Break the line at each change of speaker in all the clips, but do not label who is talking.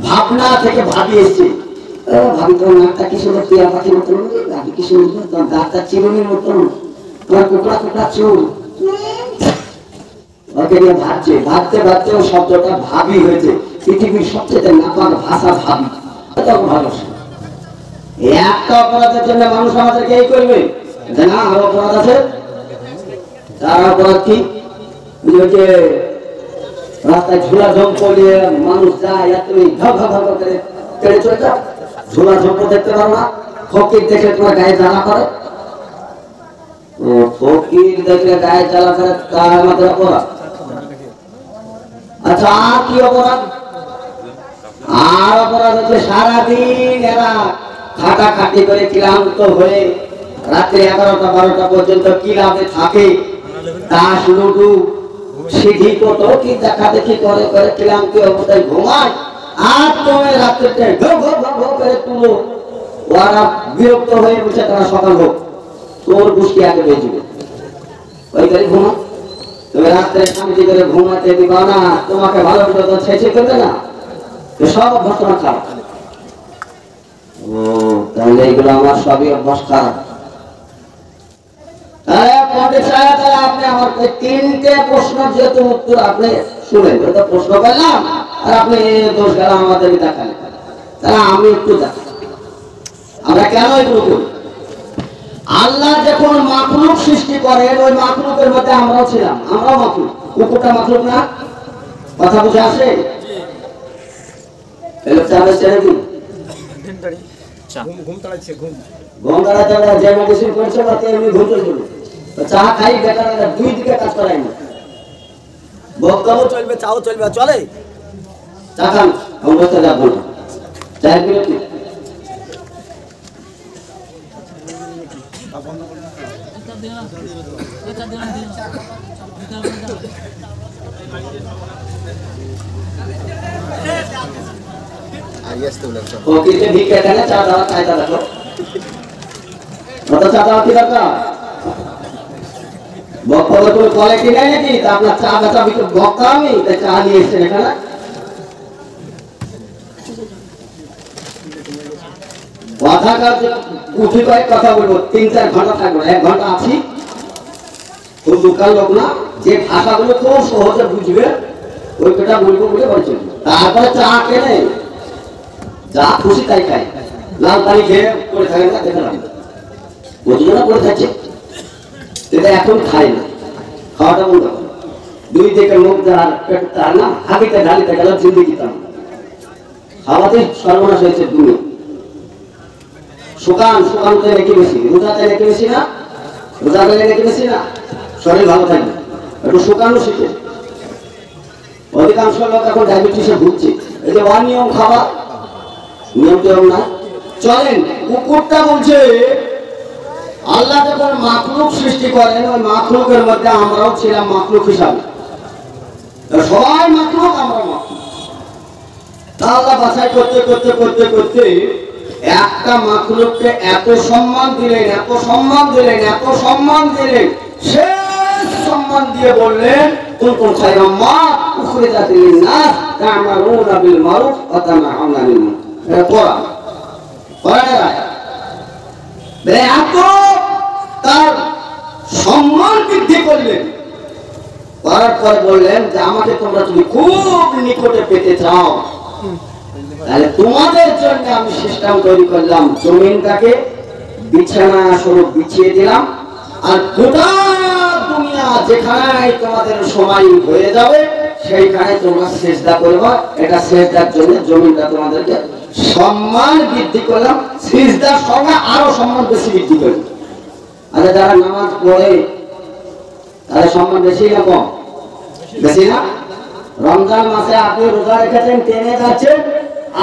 ভাবনা থেকে ভাবি এসছে। ভাবি তোমার নাকটা কি সুন্দর, টিয়া পাখির মতন, ভাবি কি সুন্দর, তোমার দাঁতটা চিরুনির মতন, তোমার কোকড়া কোকড়া চুল। ওকে নিয়ে ভাবছে, ভাবতে ভাবতে ও শব্দটা ভাবি হয়েছে। পৃথিবীর সবচেয়ে নাপাক ভাষা ভাবি। ভালোবাসা একটা অপরাধের জন্য মানুষ আমাদেরকে এই করবে না, আরো অপরাধ আছে। তার অপরাধ কি? যে রাস্তায় ঝোলা ঝোপ পড়িয়ে মানুষ যায়, তুমি ঘা ঘা ঘা করে কেড়ে চলে যাও। ঝোলা ঝোপ দেখতে পারো না, ফকির দেখে তোমার গায়ে জ্বালা করে। ফকির দেখলে গায়ে জ্বালা করে, তার আমাদের অপরাধ। আচ্ছা, আর কি অপরাধ? আর অপরাধ হচ্ছে সারাদিন এরা খাটাখাটি করে ক্লান্ত হয়ে রাত্রে 11টা 12টা পর্যন্ত ক্লাবে থাকে, তাস লুডু সিঁড়ি কত কি দেখা দেখি করে করে ক্লান্তি অবস্থায় ঘুমায়। আর তোমার রাত্রে করে তুলো, ওরা বিরক্ত হয়ে বলছে তারা সকাল হোক, তোর গোষ্ঠী আগে বেঁচবে, ওই করে ঘুমা। তুমি রাত্রে শান্তি করে ঘুমাতে দিবা না, তোমাকে ভালোবাসা তো ছেঁচে ফেলবে না, সব ঘটনা খারাপ। তাহলে এগুলো আমার সবই অভ্যাস খারাপ। আপনি আমাকে 3টে প্রশ্ন যেহেতু উত্তর আপনি শুনেন, প্রশ্ন পেলাম আর আপনি দোষ গেলাম আমাদের দেখালেন, তাহলে আমি একটু দেখাই আমরা কেন এগুলো করি। আল্লাহ যখন মাখলুক সৃষ্টি করেন, ওই মাখলুকের মধ্যে আমরাও ছিলাম, আমরাও মাখলুক। কুকুরটা মাখলুক না? কথা বুঝে আসে? চা খাই বেকার, দুই দিকে কাজ করাই না, বক্তব্য চলবে, চাও চলবে, চলে চা খান অবস্থা যাবো না। চায়ের বিরতি ভিক্ষা দেয় চা দেওয়া খায়, তা দেখো চা দেওয়া কি দরকার? বক্তব্য তুমি কোয়ালিটি নেই নাকি? তা আপনার চা বেচা বক্তা আমি, তাই চা নিয়ে এসছেন এখানে। কথা উঠি কয়েক কথা বলবো, 3-4 ঘন্টা থাকবো, 1 ঘন্টা আছি। খুব দোকান লোক না, যে ভাষাগুলো খুব সহজে বুঝবে ওই কথা বলবো বলে বলছেন। তারপরে চা কেনে যা খুশি তাই খাই, লাল পানি খেয়ে করে থাকে না, দেখলাম বুঝলো করে থাকছে, এটা এখন খাই না, খাওয়াটা বন্ধ। 2 দিকে মুখ যার পেট তার না, হাবিতে ঢালিতে গেল জিন্দিগি তার খাওয়াতে সর্বনাশ হয়েছে। দুনিয়া শুকানতে রেখে বেশি, রোজাতে রেখে বেশি না, রোজা গেলে রেখে বেশি না, শরীর ভালো থাকবে। একটু শুকানো শিখে, অধিকাংশ লোক এখন ডায়াবেটিসে ভুগছে। এই যে অনিয়ম খাবার, নিয়ম টিয়ম না চলেন। কুকুরটা বলছে আল্লাহ যখন মাখলুক সৃষ্টি করেন, ওই মাখলুকের মধ্যে আমরাও ছিলাম মাখলুক হিসাবে, সবাই মাখলুক, আমরা মাখলুক। তা আল্লাহ বাছাই করতে করতে করতে করতে একটা মাখলুককে এত সম্মান দিলেন, এত সম্মান দিলেন, এত সম্মান দিলেন, শেষ সম্মান দিয়ে বললেন কুনতুম খায়রা উম্মাহ উখরিজাত লিন-নাস তা'মুরুনা বিল মারুফ ওয়া তানহাউনা আনিল মুনকার। এটা কোরআনের আয়াত। এত তার সম্মান বৃদ্ধি করলেন, করার পর বললেন যে আমাকে তোমরা যদি খুব নিকটে পেতে চাও, তাহলে তোমাদের জন্য আমি সিস্টেম তৈরি করলাম, জমিনটাকে বিছানা স্বরূপ বিছিয়ে দিলাম, আর গোটা দুনিয়া যেখানে তোমাদের সময় হয়ে যাবে সেইখানে তোমরা সিজদা করবে। এটা সিজদার জন্য জমিনটা তোমাদেরকে সম্মান বৃদ্ধি করলাম, সিজদার সঙ্গে আরো সম্মান বেশি বৃদ্ধি করলাম। আচ্ছা, যারা নামাজ পড়ে তাদের সম্মান বেশি না কম? বেশি না? রমজান মাসে আপনি রোজা রেখেছেন, টেনে যাচ্ছেন,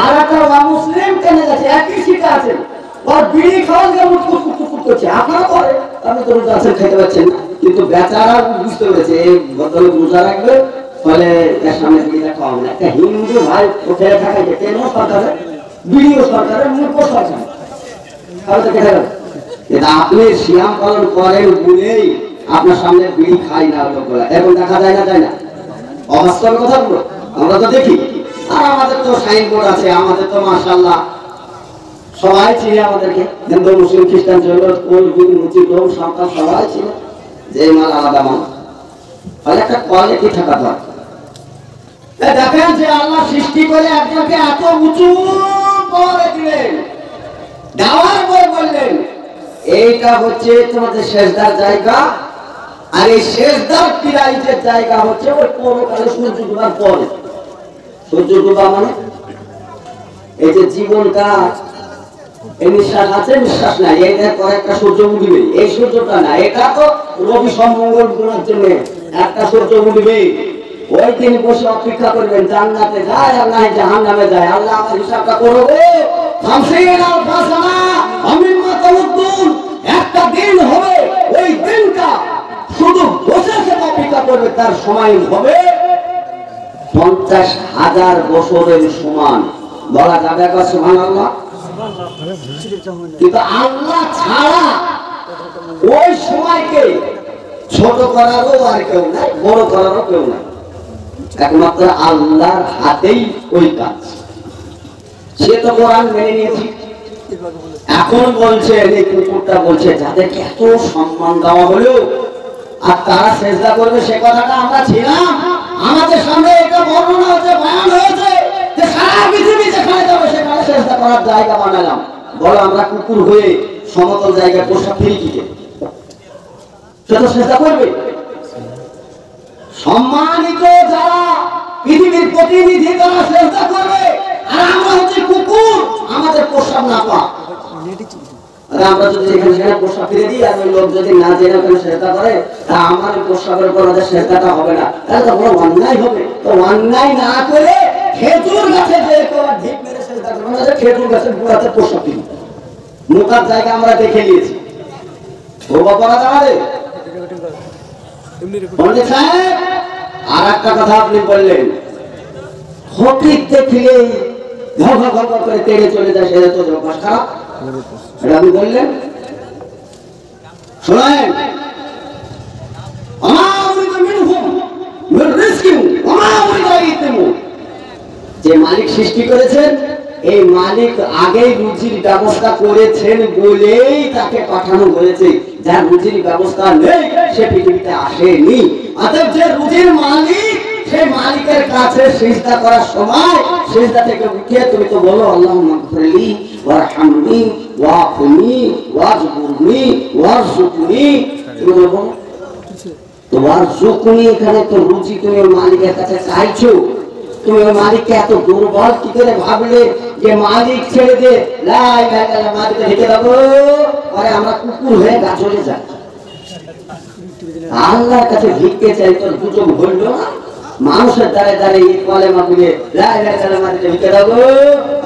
আর একটা মুসলিম টেনে যাচ্ছে, একই শিখে আছেন, ওর বিড়ি খাওয়ার জন্য উৎকুট করছে, আপনারা করে আপনি তো রোজা আছেন, খেতে পাচ্ছেন না, কিন্তু বেচারা বুঝতে পেরেছে এই বদলে রোজা রাখবে, ফলে এর সামনে বিড়িটা খাওয়াবে না। একটা হিন্দু ভাই উঠে থাকা, কেন সরকারের বিড়িও সরকারের, মূর্খ সরকার, তাহলে তো কেটে যাবে। এটা আপনি সিয়াম পালন করেন বলেই আপনার সামনে বিড়ি খাই না লোকগুলা, এখন দেখা যায় না, যায় না? অবাস্তব কথাগুলো আমরা তো দেখি। আর আমাদের তো সাইনবোর্ড আছে, আমাদের তো মাশাআল্লাহ সবাই ছিল, আমাদেরকে হিন্দু মুসলিম খ্রিস্টান সন্তান সবাই ছিল, যে মাল আলাদা মাল, তাহলে একটা কোয়ালিটি থাকা দরকার। দেখেন যে আল্লাহ সৃষ্টি করে একজনকে এত উঁচু করে দিলেন, দেওয়ার পর বললেন এইটা হচ্ছে তোমাদের সেজদার জায়গা, আর এই সেজদার পিরাইজের জায়গা হচ্ছে ওই পরকালে সূর্য ডুবার পরে। সূর্য ডুবা মানে এই যে জীবনটা, এই নিঃশ্বাস আছে নিঃশ্বাস নাই, এই পরে একটা সূর্য উঠবে, এই সূর্যটা না, এটা তো রবি সম্মঙ্গল গুণার জন্য একটা সূর্য উঠবে। ওই দিন বসে অপেক্ষা করবেন জান্নাতে যায় আর না জাহান্নামে যায়, আল্লাহ আমার হিসাবটা করবে। একটা দিন হবে, ওই দিনটা শুধু বসে অপেক্ষা করবে, তার সময় হবে 50,000 বছরের সমান। বলা যাবে একবার সুবহানাল্লাহ? কিন্তু আল্লাহ ছাড়া ওই সময়কে ছোট করারও আর কেউ নাই, বড় করারও কেউ নাই, একমাত্র আল্লাহর হাতেই ওই কাজ। সে তো কোরআন মেনে নিয়েছি, এখন বলছে এই কুকুরটা বলছে যাদেরকে এত সম্মান দেওয়া হলো আর তারা সেজদা করবে, সে কথাটা আমরা ছিলাম? আমাদের সামনে এটা বর্ণনা হচ্ছে, বয়ান হয়েছে যে সারা পৃথিবী যেখানে যাবে সেখানে সেজদা করার জায়গা বানালাম। বলো আমরা কুকুর হয়ে সমতল জায়গায় পোশাক ফিরি কি সে তো সেজদা করবে? সম্মানিত যারা পৃথিবীর প্রতিনিধি তারা সেজদা করবে, আর আমরা হচ্ছে কুকুর, আমাদের পোশাক না পা। আমরা যদি এখানে সেখানে পোশাক ফিরে দিই আর ওই লোক যদি না জেনে ওখানে সেজদা করে, তা আমার পোশাকের উপর ওদের সেজদাটা হবে না, তাহলে তো বড় অন্যায় হবে। তো অন্যায় না করে খেজুর গাছে যে ঢিপ মেরে সেজদা করবো না, খেজুর গাছের গুঁড়াতে পোশাক ফিরি, মোটার জায়গা আমরা দেখে নিয়েছি। ও বাবা আমাদের আর একটা কথা আপনি বললেন, ফকির দেখলে ঘর ঘর ঘর করে তেড়ে চলে যায়, সেটা তো অভ্যাস খারাপ। এটা আপনি বললেন, শোনেন যে মালিক সৃষ্টি করেছেন, এই মালিক আগেই রুজির ব্যবস্থা করেছেন বলেই তাকে পাঠানো হয়েছে। যার রুজির ব্যবস্থা নেই সে পৃথিবীতে আসেনি। অতএব যে রুজির মালিক, সেই মালিকের কাছে সিজদা করার সময় সিজদা থেকে উঠে তুমি তো বলো আল্লাহুম্মা গফিরলি ওয়ারহামনি ওয়াফনি ওয়াজবুরনি ওয়ারযুকনি, তুমি বলো তো ওয়ারযুকনি, এখানে তো রুজি তুমি মালিকের কাছে চাইছো। তুমি মালিককে এত দুর্বল কি করে ভাবলে যে মালিক ছেড়ে দে লা ইলাহা ইল্লাল্লাহ মালিককে রেখে দেবো, পরে আমরা কুকুর হয়ে গা চলে যাই। আল্লাহর কাছে ভিক্ষে চাই, তোর দুচোখ ভরল না? মানুষের দ্বারে দ্বারে এই কলেমা বলে লা ইলাহা ইল্লাল্লাহ মালিককে ভিক্ষে দেবো,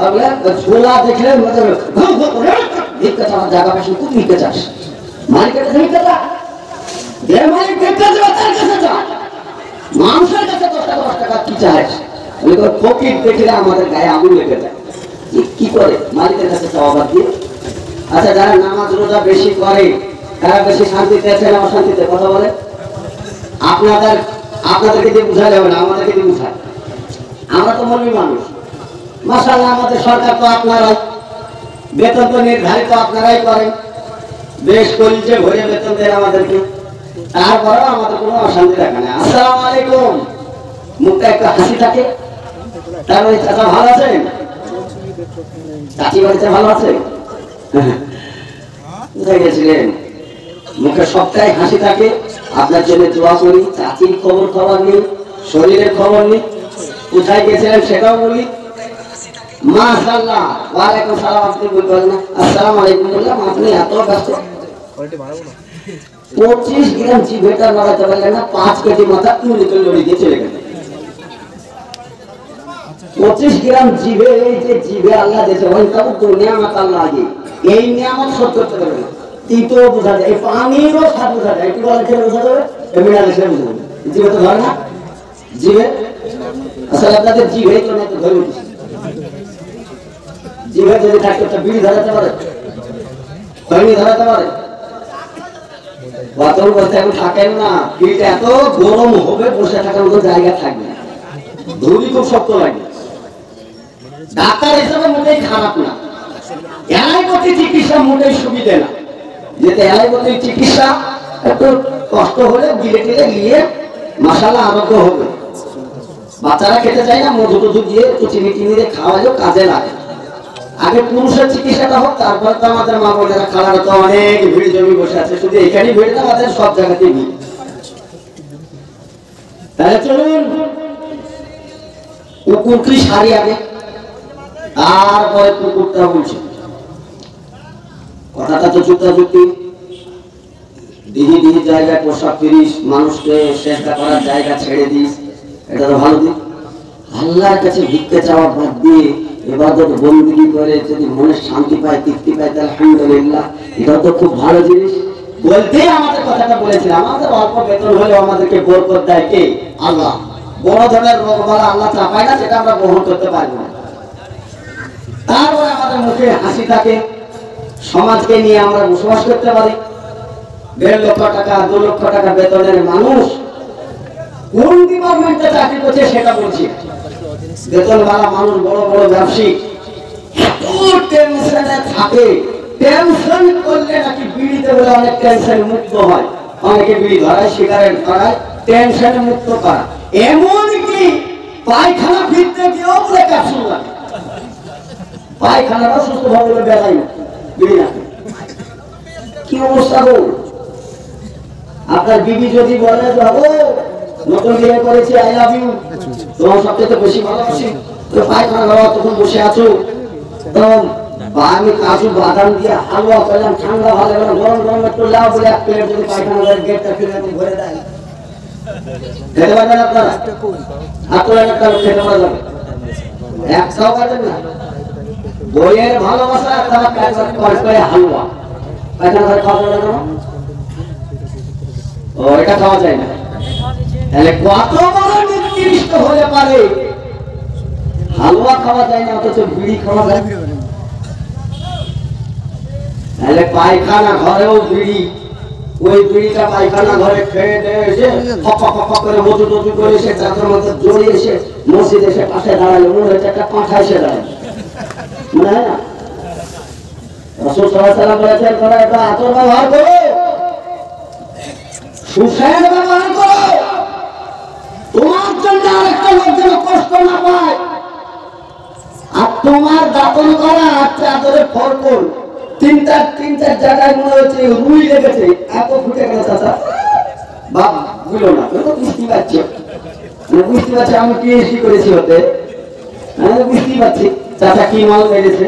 আমরা ছোলা দেখলে ভিক্ষা চাওয়ার জায়গা পাশে খুব ভিক্ষা চাস, মালিকের কাছে ভিক্ষা চা, যে মালিক ভিক্ষা দেবে তার কাছে যা। মানুষের কাছে 10 টাকা 10 টাকা কি চাস? ফকির দেখলে আমাদের গায়ে আগুন লেগে যায়, কি করে মালিকের কাছে চাওয়া বাদ দিয়ে। আচ্ছা যারা নামাজ রোজা বেশি করে তারা বেশি শান্তিতে আছে না অশান্তিতে? কথা বলে। আপনাদেরকে দিয়ে বুঝা যাবে না, আমাদেরকে দিয়ে বুঝায়। আমরা তো মৌলবি মানুষ, মাশাআল্লাহ আমাদের সরকার তো আপনারাই, বেতন তো নির্ধারিত আপনারাই করেন, বেশ কলিজে ভরে বেতন দেন আমাদেরকে, তারপরেও আমাদের কোনো অশান্তি দেখা নেই। আসসালামু আলাইকুম, মুখটা একটু হাসি থাকে। তারপরে চাচা ভালো আছেন? চাচি বাড়িতে ভালো আছে? কোথায় গেছিলেন? মুখে সবটাই হাসি থাকে, আপনার জন্য দোয়া করি। চাচির খবর নেই, শরীরের খবর নেই, কোথায় গেছিলেন সেটাও বলি। মাশাআল্লাহ, ওয়ালাইকুম সালাম। আপনি বলবেন না আসসালামু আলাইকুম বললাম, আপনি এত ব্যস্ত। 25 গ্রাম জিভেটা নড়াতে পারলেন না, 5 কেজি মাথা উল্টে লড়ি দিয়ে চলে গেলেন। 25 গ্রাম জিভে, এই যে জিভে আল্লাহ দিয়েছে, ওইটাও তো নিয়ামত আল্লাহ আগে, এই নিয়ামত শোধ করতে পারবে না। তিতো বোঝা যায়, পানিরও স্বাদ বোঝা যায়, একটু বলে খেলে বোঝা যাবে, মিনারে খেলে বোঝা যাবে। জিভে তো ধরে না, জিভে আসলে আপনাদের জিভেই তো না, তো ধরে উঠেছে। জিভে যদি থাকতে একটা বিড়ি ধরাতে পারে, খৈনি ধরাতে পারে, বাতল বসে এখন থাকেন না, বিড়িটা এত গরম হবে বসে থাকার মতো জায়গা থাকবে না, ধুলি খুব শক্ত লাগে। ডাক্তার হিসেবে মোটেই খারাপ না, অ্যালোপ্যাথি চিকিৎসা মোটেই সুবিধে না। যেতে অ্যালোপ্যাথি চিকিৎসা একটু কষ্ট হলে গিলে টিলে গিয়ে মশালা আরোগ্য হবে। বাচ্চারা খেতে চায় না, মধু টধু দিয়ে একটু চিনি টিনি দিয়ে খাওয়ালেও কাজে লাগে। আগে পুরুষের চিকিৎসাটা হোক, তারপর তো আমাদের মা বোনেরা খালারা তো অনেক ভিড় জমি বসে আছে, শুধু এখানেই ভিড় না, আমাদের সব জায়গাতেই ভিড়। তাহলে চলুন কুকুরটি সারি আগে, তারপরে কুকুরটা বলছে। কথাটা তো যুক্তা যুক্তি, দিহি দিহি জায়গায় পোশাক ফিরিস, মানুষকে চেষ্টা করার জায়গা ছেড়ে দিস, এটা তো ভালো দিক। আল্লাহর কাছে ভিক্ষা চাওয়া বাদ দিয়ে ইবাদত বন্দেগী করে যদি মনে শান্তি পায়, তৃপ্তি পায়, তাহলে আলহামদুলিল্লাহ, এটা তো খুব ভালো জিনিস। বলতেই আমাদের কথাটা বলেছিলাম, আমাদের অল্প বেতন হলেও আমাদেরকে বরকত দেয় কে? আল্লাহ। বড় ধরনের রোগ বালা আল্লাহ চাপায় না, সেটা আমরা গ্রহণ করতে পারবো না। তারপরে আমাদের মুখে হাসি থাকে, সমাজকে নিয়ে আমরা বসবাস করতে পারি। 1.5 লক্ষ টাকা 2 লক্ষ টাকা বেতনের মানুষ কোন ডিপার্টমেন্টে চাকরি করছে সেটা বলছি। বেতনওয়ালা মানুষ, বড় বড় ব্যবসায়ী টেনশনে থাকে, টেনশন করলে নাকি বিড়িতে বলে অনেক টেনশন মুক্ত হয়। অনেকে বিড়ি ধরায়, সিগারেট ধরায়, টেনশনে মুক্ত করা। এমনকি পায়খানা ফিরতে গিয়েও বলে ক্যাপসুল লাগে, পায়খানাটা সুস্থ ভাবে বেড়াই না বিড়ি না। কি অবস্থা গো? আপনার বিবি যদি বলে যাবো নতুন বিয়ে করেছি, আই লাভ ইউ, তোমার সবচেয়ে বেশি ভালোবাসি, তো পায়খানা খাওয়া তখন বসে আছো, তো আমি কাজু বাদাম দিয়ে হালুয়া করলাম, ঠান্ডা ভালো গেলাম, গরম গরম একটু লাভ বলে 1 প্লেট যদি পায়খানা গেটটা ফিরে ভরে দেয়, খেতে পারবেন আপনারা? আপনারা একটা খেতে পারবেন, একটাও পারবেন না। বইয়ের ভালোবাসা তারা করে হালুয়া, পায়খানা ঘরে খাওয়া যাবে না, ও এটা খাওয়া যায় না। তাহলে কত বড় নিকৃষ্ট হলে পারে, হালুয়া খাওয়া যায় না অথচ বিড়ি খাওয়া যায়। তাহলে পায়খানা ঘরেও বিড়ি, ওই বিড়িটা পায়খানা ঘরে খেয়ে এসে করে মধু টধু করে এসে চাঁদের মধ্যে জড়িয়ে এসে মসজিদ এসে পাশে দাঁড়ালে মনে হচ্ছে একটা পাঁঠা এসে দাঁড়ায়, মনে হয় না? রাসূল সাল্লাল্লাহু আলাইহি ওয়াসাল্লাম বলেছেন, তোমরা এটা আতর ব্যবহার করো, সুসেন ব্যবহার করো, তোমার জন্য আরেকটা লোক যেন কষ্ট না পায়। আর তোমার দাতন করা চাদরে ফরকল তিন চার জায়গায় মনে হচ্ছে রুই লেগেছে, এত ফুটে গেল চাচা, বাবা বুঝলো না, তো বুঝতে পারছি, বুঝতে পারছি আমি পিএইচডি করেছি হতে, বুঝতেই পারছি চাচা কি মাল মেরেছে।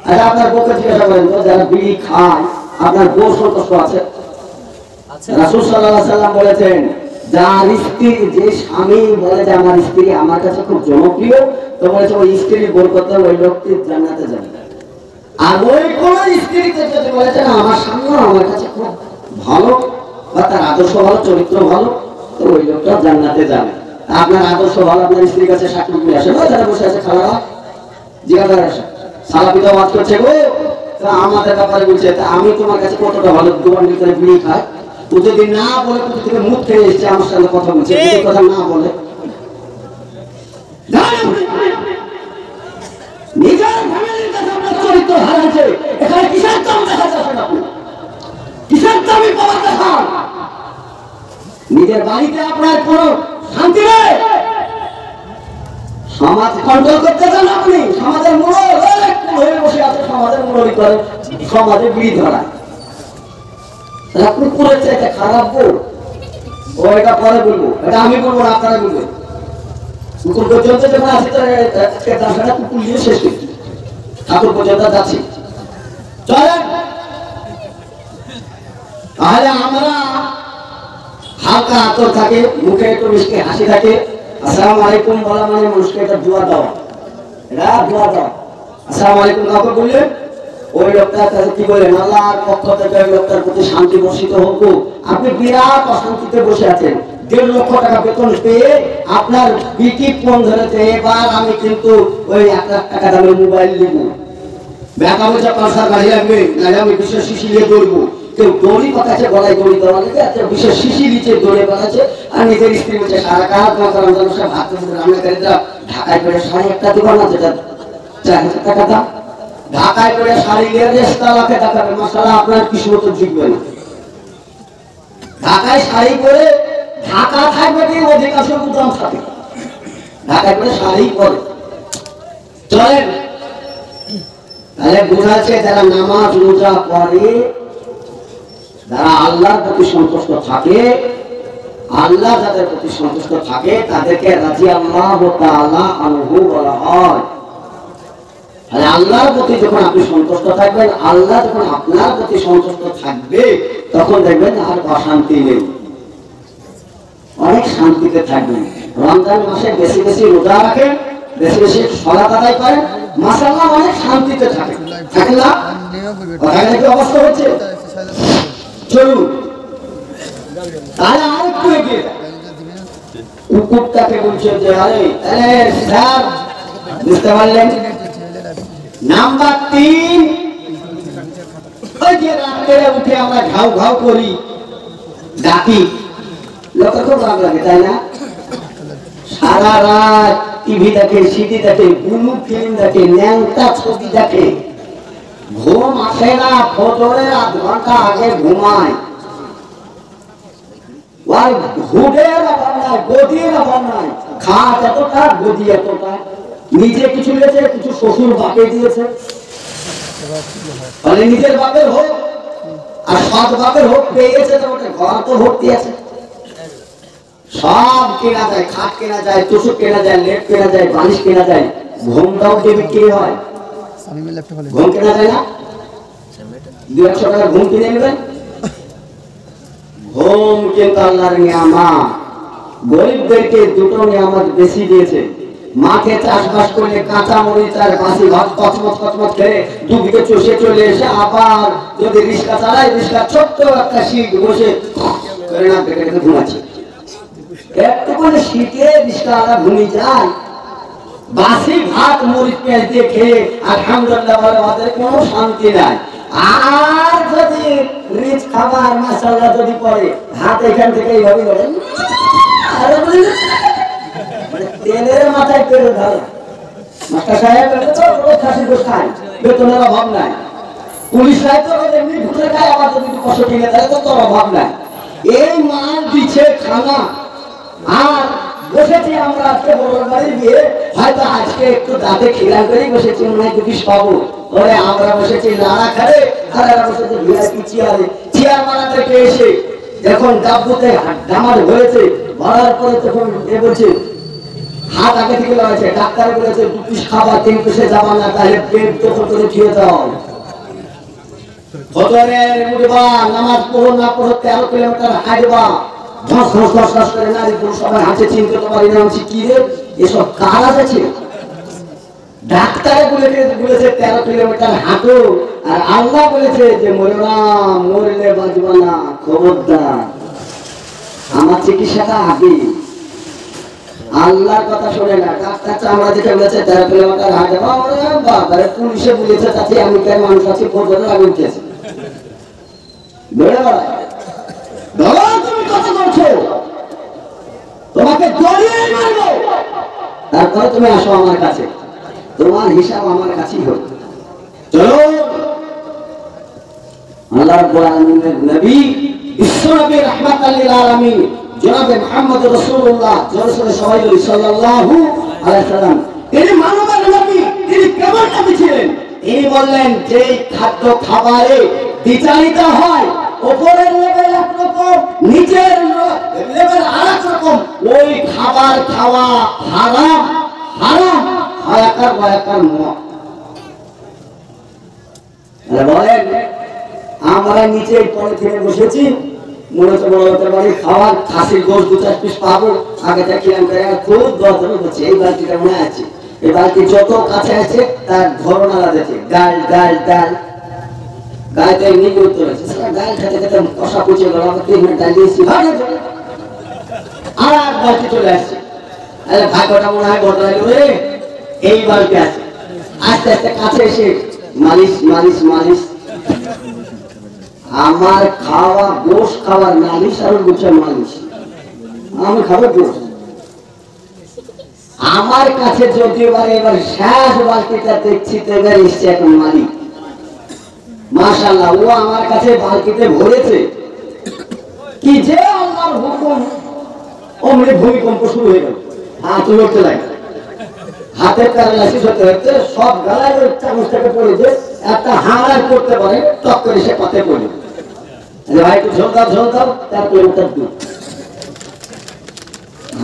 আচ্ছা আপনার বউকে জিজ্ঞাসা করেন তো, যারা বিড়ি খায় আপনার বউ সন্তুষ্ট আছে? রাসূল সাল্লাল্লাহু আলাইহি ওয়াসাল্লাম বলেছেন, যার স্ত্রী, যে স্বামী বলে যে আমার স্ত্রী আমার কাছে খুব জনপ্রিয়, তো বলেছে ওই স্ত্রী বরকতে ওই লোকটি জান্নাতে যাবে। আর ওই কোন স্ত্রীকে যদি বলেছে না আমার স্বামী আমার কাছে খুব ভালো, বা তার আদর্শ ভালো, চরিত্র ভালো, তো ওই লোকটা জান্নাতে যাবে। আপনার আদর্শ ভালো, আপনার স্ত্রীর কাছে সাক্ষী নিয়ে আসে, যারা বসে আছে খালারা জিজ্ঞাসা আসে, সালাপিতা ওয়াজ করছে গো, আমাদের ব্যাপারে বলছে, আমি তোমার কাছে কতটা ভালো, তোমার ভিতরে বিড়ি খায়, ও যদি না বলে কোথা থেকে মুখ খেয়ে এসছে আমার সাথে কথা বলছে, যদি কথা না বলে নিজের ফ্যামিলির কাছে আপনার চরিত্র হারাচ্ছে, এখানে কিসের দাম দেখা যাচ্ছে না, কিসের দামি পাওয়া দেখান? নিজের বাড়িতে আপনার কোন শান্তি নেই, সমাজ কন্ট্রোল করতে চান আপনি, সমাজের মোড়ল হয়ে বসে আছে, সমাজের মোড়লই করে, সমাজে বিড়ি ধরা, আপনি করেছে এটা খারাপ বল, ও এটা পরে বলবো, এটা আমি বলবো না, আপনারা বলবেন। কুকুর পর্যন্ত যখন আসি তো কুকুর নিয়ে শেষ করছি, ঠাকুর পর্যন্ত যাচ্ছি, চলেন। তাহলে আমরা হালকা আতর থাকে, মুখে একটু মিষ্টি হাসি থাকে, আসসালামু আলাইকুম বলা মানে মানুষকে এটা দোয়া দেওয়া, এটা দোয়া দেওয়া। আসসালামু আলাইকুম কাউকে বললেন, ওই লোকটার কাছে কি বলেন, আল্লাহর পক্ষ থেকে ওই লোকটার প্রতি শান্তি বর্ষিত হোক। আপনি বিরাট অশান্তিতে বসে আছেন, 1.5 লক্ষ টাকা বেতন পেয়ে আপনার বিটি ফোন ধরেছে, এবার আমি কিন্তু ওই 1 লাখ টাকা দামের মোবাইল নেব, ব্যাটা বলছে 5 গাড়ি লাগবে, নাহলে আমি বিশেষ শিশিয়ে দৌড়বো, কেউ দড়ি পাকাচ্ছে, গলায় দড়ি দেওয়া লেগে আছে, বিশেষ শিশি নিচে দৌড়ে বেড়াচ্ছে, আর নিজের স্ত্রী বলছে সারা কাজ মাথা রমজান সব ভাত রান্নাকারীরা ঢাকায় করে শাড়ি একটা দিব না, যেটা 4,000 টাকা দাম, ঢাকায় করে শাড়ি নিয়ে রেস্তালাকে দেখাবে, মশালা আপনার কিসমত ঝুঁকবে না। ঢাকায় শাড়ি পরে ঢাকা থাকবে কি অধিকাংশ গুদাম থাকে, ঢাকায় করে শাড়ি পরে চলেন। তাহলে বোঝাচ্ছে যারা নামাজ রোজা করে, যারা আল্লাহর প্রতি সন্তুষ্ট থাকে, আল্লাহ যাদের প্রতি সন্তুষ্ট থাকে তাদেরকে রাদিয়াল্লাহু তাআলা আনহু বলা হয়। তাহলে আল্লাহর প্রতি যখন আপনি সন্তুষ্ট থাকবেন, আল্লাহ যখন আপনার প্রতি সন্তুষ্ট থাকবে, তখন দেখবেন আর অশান্তি নেই, অনেক শান্তিতে থাকবেন। রমজান মাসে বেশি বেশি রোজা রাখেন, বেশি বেশি সালাত আদায় করেন, মাশাআল্লাহ অনেক শান্তিতে থাকেন, থাকেন না? ওখানে কি অবস্থা হচ্ছে? চলুন তাহলে আরেকটু এগিয়ে কুকুরটাকে বলছে যে আরে স্যার, বুঝতে পারলেন? নাম্বার 3, ওই যে রাত্রে উঠে আমরা ঘাউ ঘাউ করি, ডাকি, লোকের খুব রাগ লাগে, তাই না? সারা রাত টিভি দেখে, সিডি দেখে, বুনু ফিল্ম দেখে, ন্যাংটা ছবি দেখে, ঘুম আসে না, ফজরের আধ ঘন্টা আগে ঘুমায়, হুডের অভাব নাই, গদির অভাব নাই, খাট এতটা, গদি এতটা, নিজে কিছু দিয়েছে, কিছু শ্বশুর বাপে দিয়েছে, মানে নিজের বাপের হোক আর সৎ বাপের হোক পেয়েছে, তো ওটা ঘর তো ভর্তি আছে, সব কেনা যায়, খাট কেনা যায়, তোষক কেনা যায়, লেপ কেনা যায়, বালিশ কেনা যায়, ঘুমটাও যে বিক্রি হয়, ঘুম কেনা যায় না? 200 টাকা ঘুম কিনে নেবেন। ঘুম কিন্তু আল্লাহর নিয়ামত, গরিবদেরকে দুটো নিয়ামত বেশি দিয়েছে। মাঠে চাষবাস করলে কাঁচা মরিচ আর বাসি ভাত কচমচ কচমচ খেয়ে 2 বিঘে চষে চলে এসে আবার যদি রিক্সা চালায়, রিক্সা ছোট্ট একটা সিট বসে করে না বেঁকে ঘুমাচ্ছে, একটু করে শীতে রিক্সাওয়ালা ঘুমিয়ে যায়, বাসি ভাত মরিচ পেঁয়াজ দিয়ে খেয়ে আলহামদুলিল্লাহ বলে, ওদের কোনো শান্তি নাই। আর যদি রিচ খাবার মাশাআল্লাহ যদি পড়ে, হাত এখান থেকে এইভাবে ধরে তেলের মাথায় পেরে ধরে, মাস্টার সাহেব তো খাসি গোশ খায়, বেতনের অভাব নাই, পুলিশ সাহেব তো এমনি ঢুকে খায়, আবার যদি কষ্ট কিনে দেয় তো তোর অভাব নাই। এই মাল দিচ্ছে খানা, আর বসেছি আমরা আজকে বড় বাড়ি দিয়ে, হয়তো আজকে একটু দাঁতে খিলাম করেই বসেছি, মনে হয় কিছু পাবো, ওরে আমরা বসেছি নাড়া খারে, আর এরা বসেছে ভিআইপি চেয়ারে, চেয়ার বানাতে এসে যখন ডাব্বুতে ডামার হয়েছে, ভরার পরে তখন এ বলছে হাত আগে থেকে লাগাচ্ছে, ডাক্তার বলেছে 2 পিস খাবার 3 পিসে যাবা না, তাহলে পেট তখন করে খেয়ে দাও। ফজরের উঠবা, নামাজ পড়ো না পড়ো 13 কিলোমিটার হাঁটবা, ধস ধস ধস ধস করে নারী পুরুষ সবাই হাঁটে, চিনতে তো পারি না, কি রে এসব কাজ আছে? ডাক্তার বলেছে 13 কিলোমিটার হাঁটো, আর আল্লাহ বলেছে যে মরলাম, মরলে বাঁচবা না, খবরদার, আমার চিকিৎসাটা আগে। আল্লাহর কথা শোনে না, ডাক্তার চামড়া দিতে বলেছে 13 কিলোমিটার হাঁটবা, বাবারে পুলিশে বলেছে তাতে আমি কেন মানুষ আছি, ফজরের আগে উঠেছে, বেড়ে বেড়ায়, তুমি কত করছো, তোমাকে জড়িয়ে মারবো, তারপরে তুমি আসো আমার কাছে, তোমার হিসাব আমার কাছেই হোক। চলো আল্লাহ রাব্বুল আলামিনের নবী বিশ্বনবী রাহমাতাল লিল আলামিন জনাবে মুহাম্মদ রাসূলুল্লাহ সবাই বলি সাল্লাল্লাহু আলাইহি সাল্লাম, তিনি মানবের নবী, তিনি কেমন নবী ছিলেন? তিনি বললেন যে খাদ্য খাবারে বিচারিত হয়, উপরের লেভেল একরকম, নিচের লেভেল আরেক রকম, ওই খাবার খাওয়া হারাম, হারাম হায়াকার ভয়াকার মত। বলেন আমরা নিচে পলিথিনে বসেছি, মনে হচ্ছে বড় হতে পারি, খাওয়ার খাসির গোশ 2-4 পিস পাবো, আগে দেখলাম খুব দরদাম হচ্ছে, এই বালতিটা মনে আছে, এই বালতি যত কাছে আছে তার ধরন আলাদা আছে, ডাল ডাল ডাল, গায়ে এমনি করতে হয়েছে, ডাল খেতে খেতে কষা পুচে গেল, আমাকে 3 মিনিট ডাল দিয়েছি, আর বালতি চলে আসছে, ভাগ্যটা মনে হয় বদলাই রে, এই বালতি আছে, আস্তে আস্তে কাছে এসে মালিশ মালিশ মালিশ, আমার খাওয়া গোশ খাওয়ার নালিশ আর গুছের মালিশ, আমি খাবো গোশ। আমার কাছে যদি এবার শেষ বালতিটা দেখছি তো এবার এসছে এখন মালিক, মাশাআল্লাহ ও আমার কাছে বালতিতে ভরেছে কি যে আল্লাহর হুকুম, অমনি ভূমিকম্প শুরু হয়ে গেল, হাত লড়তে লাগে, হাতের প্যারালাইসিস হতে হতে সব গালায় চামচটাকে পড়ে যে একটা হাড় করতে পারে, টক করে সে পাতে পড়ে ভাই একটু ঝোল দাও তারপরে উঠার দুধ।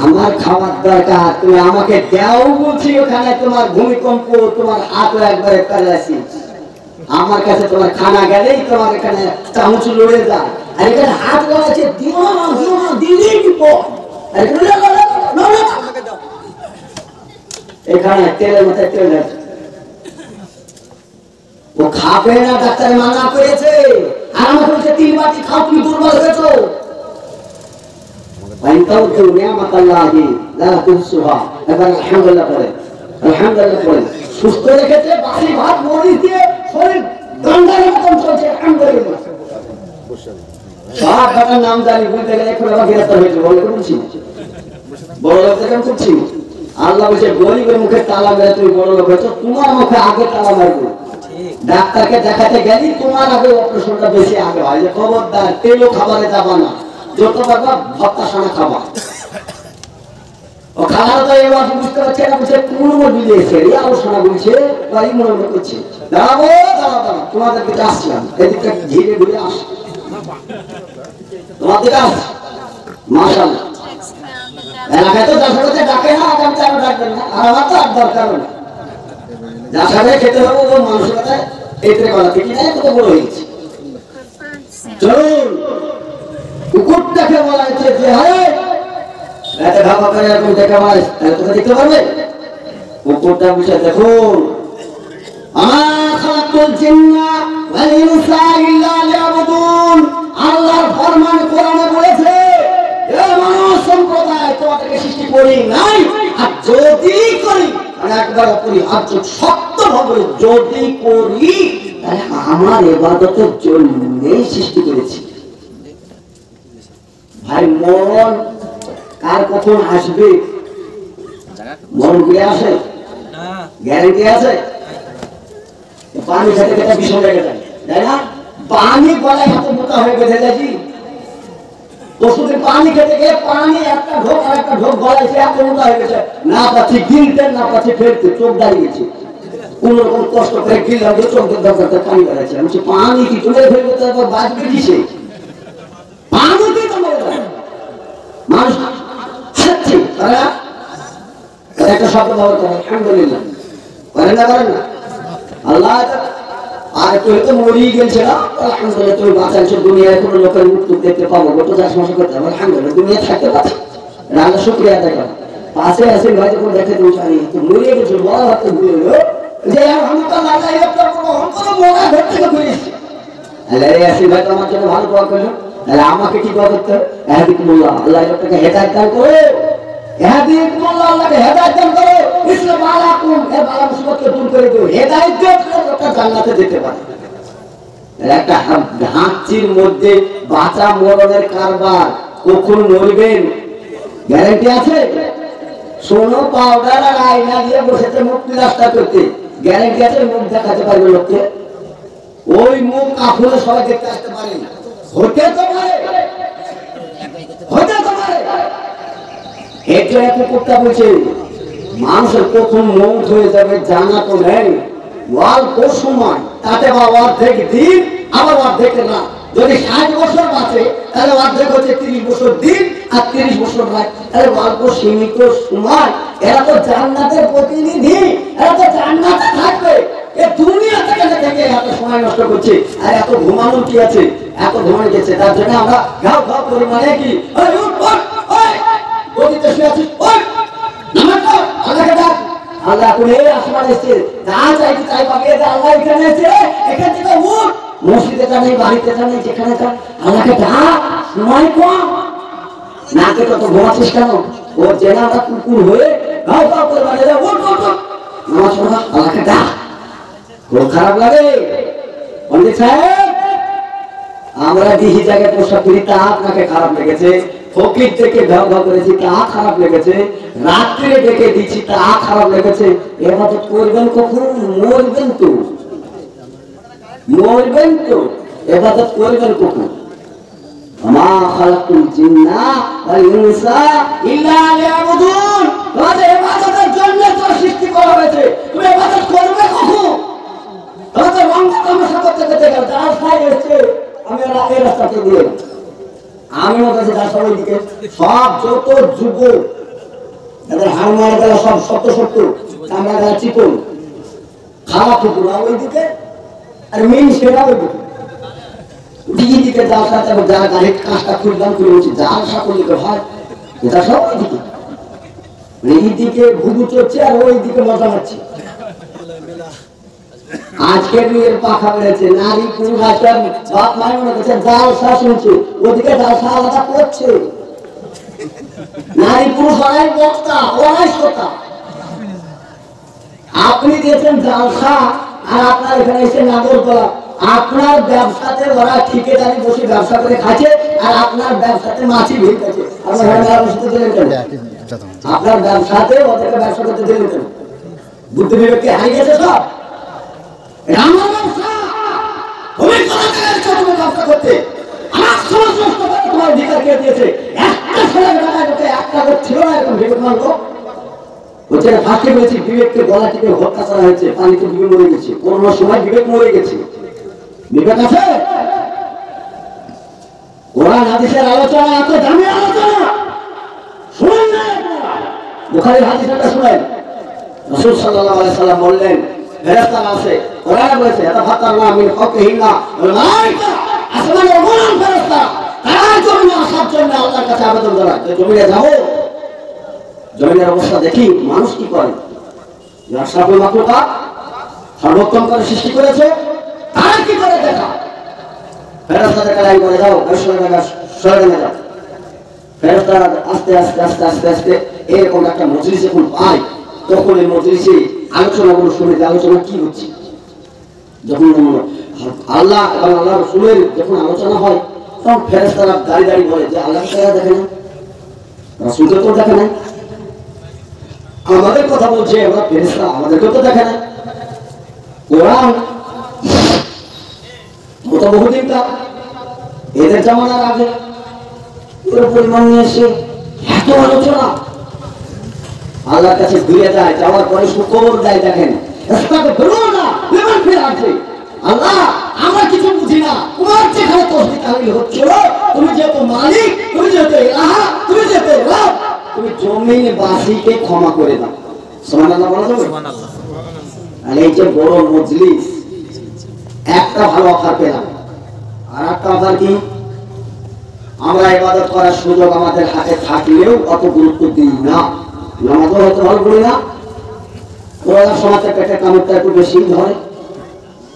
আমার খাওয়ার দরকার, তুমি আমাকে দেও বলছি, ওখানে তোমার ভূমিকম্প, তোমার হাত একবারে প্যারালাইসিস, আমার কাছে তোমার খানা গেলেই তোমার এখানে চামচ লড়ে যায়, আর এখানে হাত গলাচ্ছে দিলেই বিপদ, এখানে তেলের মধ্যে তেল আছে, ও খাবে না, ডাক্তার মানা করেছে, আর আমাকে বলছে 3 বাটি খাও, তুমি দুর্বল হয়েছো। সুস্থ রেখেছে, বাসি ভাত মরিচ দিয়ে শরীর গন্ডার মতন চলছে, আলহামদুলিল্লাহ। সব টাকার নাম জানি, বলতে গেলে এখন আবার গ্রেফতার হয়েছে, বলে বলছি বড় লোক দেখেন করছি। আল্লাহ বলছে গরিবের মুখে তালা মেরে তুমি বড় লোক হয়েছো, তোমার মুখে আগে তালা মারবো। ডাক্তারকে দেখাতে গেলি তোমার আগে অপারেশনটা বেশি আগে হয়, যে খবরদার তেলও খাবারে যাবা না, যত পারবা ভত্তা সানা খাবা। ও খাবার তো এবার বুঝতে পারছে না, বলছে কোন বিলিয়েছে এই আলোচনা বলছে, বাড়ি মনে মনে করছে দাঁড়াবো দাঁড়াবো, তোমাদের দিকে আসছিলাম, এদিকটা ঘিরে ঘুরে আস, তোমার দিকে আস। মাশাআল্লাহ এলাকায় তো দর্শকতে ডাকে না, আগামী চারও ডাকবেন না, আর আমার তো আর দরকার না, যা সাথে খেতে হবে ও মানুষের কথা এতে গলা থেকে নেয়, কত বড় হয়েছে। চলুন কুকুরটাকে বলা হচ্ছে যে হ্যাঁ রাতে ভাবা করে এরকম দেখা মারে, তাহলে তোকে দেখতে পারবে। কুকুরটা বলছে দেখুন আমার খালাকুল জিন্না ওয়াল ইনসা ইল্লা লিয়াবুদুন, আল্লাহর ফরমান কোরআনে বলেছে এ মানুষ সম্প্রদায় তোমাদেরকে সৃষ্টি করি নাই, আর যদি করি একবার অপরিহার্য সত্যভাবে যদি করি তাহলে আমার ইবাদতের জন্যই সৃষ্টি করেছি। ভাই মরণ কার কখন আসবে, মরণ ঘুরে আসে, গ্যারেন্টি আছে? পানি খেতে খেতে ভীষণ লেগে যায়, তাই না? পানি গলায় এত মোটা হয়ে গেছে যাচ্ছি, ওষুধের পানি খেতে গিয়ে পানি একটা ঢোক আর একটা ঢোক গলায় সে এত মোটা হয়ে গেছে, না পাচ্ছি গিলতে না পাচ্ছি ফেলতে, চোখ দাঁড়িয়ে গেছে, কোন রকম কষ্ট করে গিললাম যে চোখের দরকার পানি বেড়াচ্ছে, আমি পানি কি তুলে ফেলবো, তারপর বাঁচবে কিসে? পানিতেই তো মরে যায় মানুষ। তারা একটা শব্দ ব্যবহার করে আলহামদুলিল্লাহ, করেন না করেন না? আল্লাহ আর তুই তো মরিয়ে গেছে না, আলহামদুলিল্লাহ তুমি বাঁচাইছো, দুনিয়ায় কোনো লোকের মুখ দেখতে পাবো, গত 10 মাস করতে হবে, আলহামদুলিল্লাহ দুনিয়া থাকতে পারছি, রান্না শুক্রিয়া দেখা পাশে আসে হয়তো কোনো দেখে তুমি জানি তো মরিয়ে গেছো, বড় হাতে ঘুরে এলো যে আলহামদুলিল্লাহ আল্লাহ একটা কোনো মরা ঘর থেকে ঘুরে এসেছে, আল্লাহ আসি ভাই তো আমার জন্য ভালো দোয়া করলো, তাহলে আমাকে কি দোয়া করতে হবে? আল্লাহ আল্লাহ আপনাকে হেদায়েত দান করো, আল্লাহকে হেদায়েত দান করো, ইসলাম আলাকুম এ বালা মুসিবতকে দূর করে দিও, হেদায়েত দিয়ে লোকটা জান্নাতে যেতে পারে। একটা হাঁচির মধ্যে বাঁচা মরণের কারবার, কখন মরবেন গ্যারান্টি আছে? সোনো পাউডার আর আয়না দিয়ে বসেছে মুখ প্লাস্টার করতে, গ্যারান্টি আছে মুখ দেখাতে পারবে লোককে? ওই মুখ কাফুলে সবাই দেখতে আসতে পারে, হতে তো পারে, হতে তো পারে। এটা এত করতে বলছে মানুষের প্রথম মৌত হয়ে যাবে জানা তো নেই, অল্প সময়, তাতে বা অর্ধেক দিন আবার অর্ধেক না, যদি 60 বছর বাঁচে তাহলে অর্ধেক হচ্ছে 30 বছর দিন আর 30 বছর রাত, তাহলে অল্প সীমিত সময়, এরা তো জান্নাতের প্রতিনিধি, এরা তো জান্নাতে থাকবে, এ দুনিয়া থেকে থেকে এত সময় নষ্ট করছে, আর এত ঘুমানো কি আছে, এত ঘুমানো গেছে, তার জন্য আমরা ঘাও ঘাও করি, মানে কি আল্লাহ করে আসমান এসছে, যা চাইছি তাই পাবে, আল্লাহ এখানে এসে এখান থেকে উঠ, মসজিদে জানে বাড়িতে জানে যেখানে যা, আল্লাহকে ডাক, সময় কম নাকে তত ঘুমাচ্ছিস কেন? ওর জেনে আমরা কুকুর হয়ে ঘাও ঘাও করে বাড়ি যা, উঠ উঠ নামাজ পড়া, আল্লাহকে ডাক। খুব খারাপ লাগে পন্ডিত সাহেব, আমরা দিহি জায়গায় প্রসাদ করি তা আপনাকে খারাপ লেগেছে, ফকির থেকে ঘাও ঘাও করেছি তা খারাপ লেগেছে, রাত্রে ডেকে দিচ্ছি তা খারাপ লেগেছে। এবাদত করবেন কখন? মরবেন তো, মরবেন তো, এবাদত করবেন কখন? মা খালাকুল জিন্না ওয়াল ইনসা ইল্লা লিয়াবুদুন। তোমাদের ইবাদতের জন্য তো সৃষ্টি করা হয়েছে, তুমি ইবাদত করবে কখন? তোমাদের রঙ তামাশা করতে করতে গেল, যার সাই এসছে আমি এই রাস্তাতে দিয়ে, আমি ওর কাছে যার সবাই দিকে সব যত যুব তাদের হাড় মারা গেল সব শক্ত শক্ত, চামড়া গেল চিকন, খাওয়া টুকুরা ওইদিকে আর মেন সেরা ওইদিকে। দিকে দিকে জাল সাথে যা গাড়ির কাঁচটা খুললাম করে বলছি জাল সা করলে ভাই এটা সব ওইদিকে, এইদিকে ঘুঘু চড়ছে আর ওইদিকে মজা মারছে। আজকে বিয়ের পাখা বেড়েছে, নারী পুরুষ আজকাল বাপ মায়ের মনে করছে জাল সা শুনছে, ওদিকে জাল সা আলাদা করছে। নারী পুরুষ অনেক বক্তা, অনেক শ্রোতা। আপনি দিয়েছেন জালসা আর আপনার এখানে এসে নাগরদোলা। আপনার ব্যবসাতে ওরা ঠিকাদারি বসে ব্যবসা করে খাচ্ছে আর আপনার ব্যবসাতে মাছি ভিড় খাচ্ছে। আপনার ব্যবসাতে ওদেরকে ব্যবসা করতে দিলেন কেন? বুদ্ধি বিবেককে হারিয়ে গেছে সব। আমার ব্যবসা, তুমি ব্যবসা করতে আমার সমস্ত তোমার অধিকার কে দিয়েছে? একটা ছেলে একটা ছিল না এরকম বিবেক মানলো। বলছে ফাঁকে বলেছি বিবেককে গলা টিপে হত্যা করা হয়েছে, পানিতে বিবেক মরে গেছে, করোনার সময় বিবেক মরে গেছে। বিবেক আছে? কোরআন হাদিসের আলোচনা এত দামি আলোচনা শুনেন না। বুখারীর হাদিসটা শুনেন। রাসূল সাল্লাল্লাহু আলাইহি সাল্লাম বললেন ফেরেশতারা আছে, কোরআন বলেছে ইয়াতাফাত্তারুনা মিন ফাওকিহিন্না ওয়াল মালায়েকা, আসমানের গোলাম ফেরেশতা তারা জমিনে আসার জন্য আল্লাহর কাছে আবেদন জানায় যে জমিনে যাব, জমিনের অবস্থা দেখি মানুষ কি করে। আশরাফুল মাখলুকাত সর্বোত্তম করে সৃষ্টি করেছে, তারা কি করে দেখা। ফেরেশতাদের কালাই করে যাও, সরে যাও। ফেরেশতারা আস্তে আস্তে আস্তে আস্তে আস্তে এরকম একটা মজলিস যখন পায়, তখন এই মজলিসে আলোচনাগুলো শুনে যে আলোচনা কি হচ্ছে। যখন আল্লাহ এবং আল্লাহ রাসূলের যখন আলোচনা হয়, তখন ফেরেশতারা দাঁড়িয়ে দাঁড়িয়ে বলে যে আল্লাহ তাআলা দেখে না, রাসূলকে তো দেখে না, আমাদের কথা বলছে আমরা ফেরেশতা, আমাদেরকে তো দেখে না। কোরআন ওটা বহুদিন তা এদের জামানার আগে পুরো পরিমাণ নিয়ে এসে এত আলোচনা আল্লাহর কাছে ঘুরে যায়, যাওয়ার পরে সুখবর দেয় দেখেন আল্লাহ আমরা কিছু বুঝি না, তোমার যেখানে তসবিহ তাহলিল হচ্ছিল, তুমি যেহেতু মালিক, তুমি যেহেতু ইলাহা, তুমি যেহেতু রব, তুমি জমিন বাসীকে ক্ষমা করে দাও। সুবহানাল্লাহ বলা যাবে? সুবহানাল্লাহ। আর এই যে বড় মজলিস, একটা ভালো অফার পেলাম, আর একটা অফার কি? আমরা ইবাদত করার সুযোগ আমাদের হাতে থাকলেও অত গুরুত্ব দিই না, নামাজও হয়তো ভালো করি না, রোজার সময় পেটের কামড়টা একটু বেশি ধরে,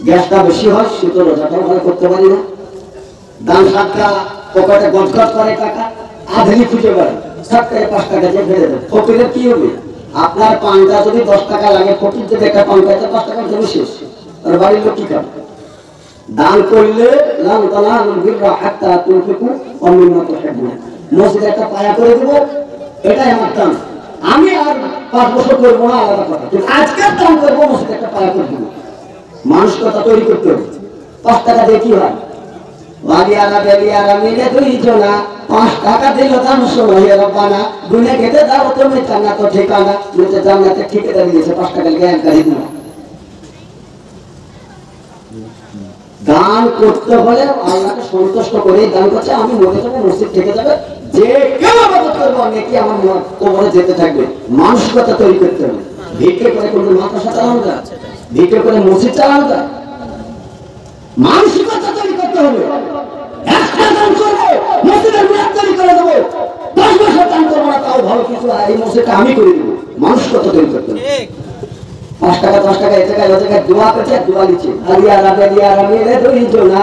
গ্যাসটা বেশি হয়, শীতল রোজাটাও ভালো করতে পারি না, দান সাতটা পকেটে গজগজ করে টাকা আধেলি খুঁজে বেড়ায়, 7 টাকা 5 টাকা যে ফেলে দেয়। ফকিরের কি হবে? আপনার পানটা যদি 10 টাকা লাগে, ফকির যদি একটা পান খাইতে 5 টাকার জন্য শেষ, আর বাড়ির লোক কি খাবে? দান করলে লান তানালুল বিররা হাত্তা তুনফিকু ওয়া মিম্মা তুহিব্বুন, মসজিদে একটা পায়া করে দেব, এটাই আমার দান। আমি আর 5 বছর করবো না আলাদা কথা, কিন্তু আজকে দান করবো, মসজিদে একটা পায়া করে দেব। মানসিকতা তৈরি করতে হবে। 5 টাকা দিয়ে কি হয়? ওয়ালিয়ারা বেলিয়ারা মিলে 2 জনা 5 টাকা দিল দান শোনে রব্বানা, গুনে খেতে দাও তুমি জান্নাত ঠিকানা, নিচে জান্নাতে ঠিকাদার দিয়েছে 5 টাকা দিয়ে এক গাড়ি দিল। দান করতে হলে আল্লাহকে সন্তুষ্ট করে দান করছে, আমি মরে যাবো, মসজিদ থেকে যাবে, যে কেউ ইবাদত করবো নাকি আমার কবরে যেতে থাকবে। মানসিকতা তৈরি করতে হবে। ভিক্ষে করে কোনো মাদ্রাসা চালানো যায়? ভিক্ষে করে মসজিদ চালানো যায়? মানসিকতা তৈরি করতে হবে। একটা দান করবো, মসজিদের মেয়াদ তৈরি করে দেবো, 10 বছর দান করবো না, তাও ভালো কিছু, এই মসজিদটা আমি করে দেবো। মানসিকতা তৈরি করতে হবে। 5 টাকা 10 টাকা এ জায়গায় ও জায়গায় দোয়া করছে, দোয়া লিখছে, আলিয়ারা বেলিয়ারা মিলে 2 জনা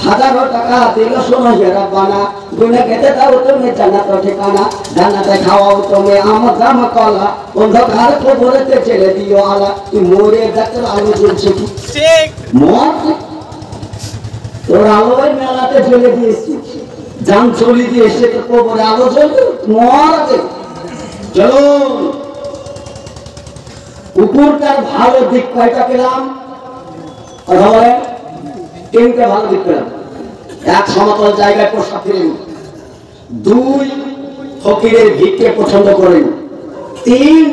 1000 টাকা দিল শোনে রব্বানা, গুনে খেতে দাও তুমি জান্নাত ঠিকানা, জান্নাতে খাওয়াও তুমি আমার দাম কলা, অন্ধকার কবরেতে ছেড়ে দিও আলা, তুই মরে দেখতে আলো জ্বলছে কি ঠিক মর। তোর আলোয় মেলাতে চলে দিয়েছি, যান চলে দিয়ে এসে তো কবরে আলো জ্বলবে মরাতে। চলো, কুকুরটার ভালো দিক কয়টা পেলাম? কথা বলেন। তিনটা ভালো দিক পেলাম। এক, সমতল জায়গায় প্রস্রাব ফেলেন। দুই, ফকিরের ভিক্ষে পছন্দ করেন। তিন,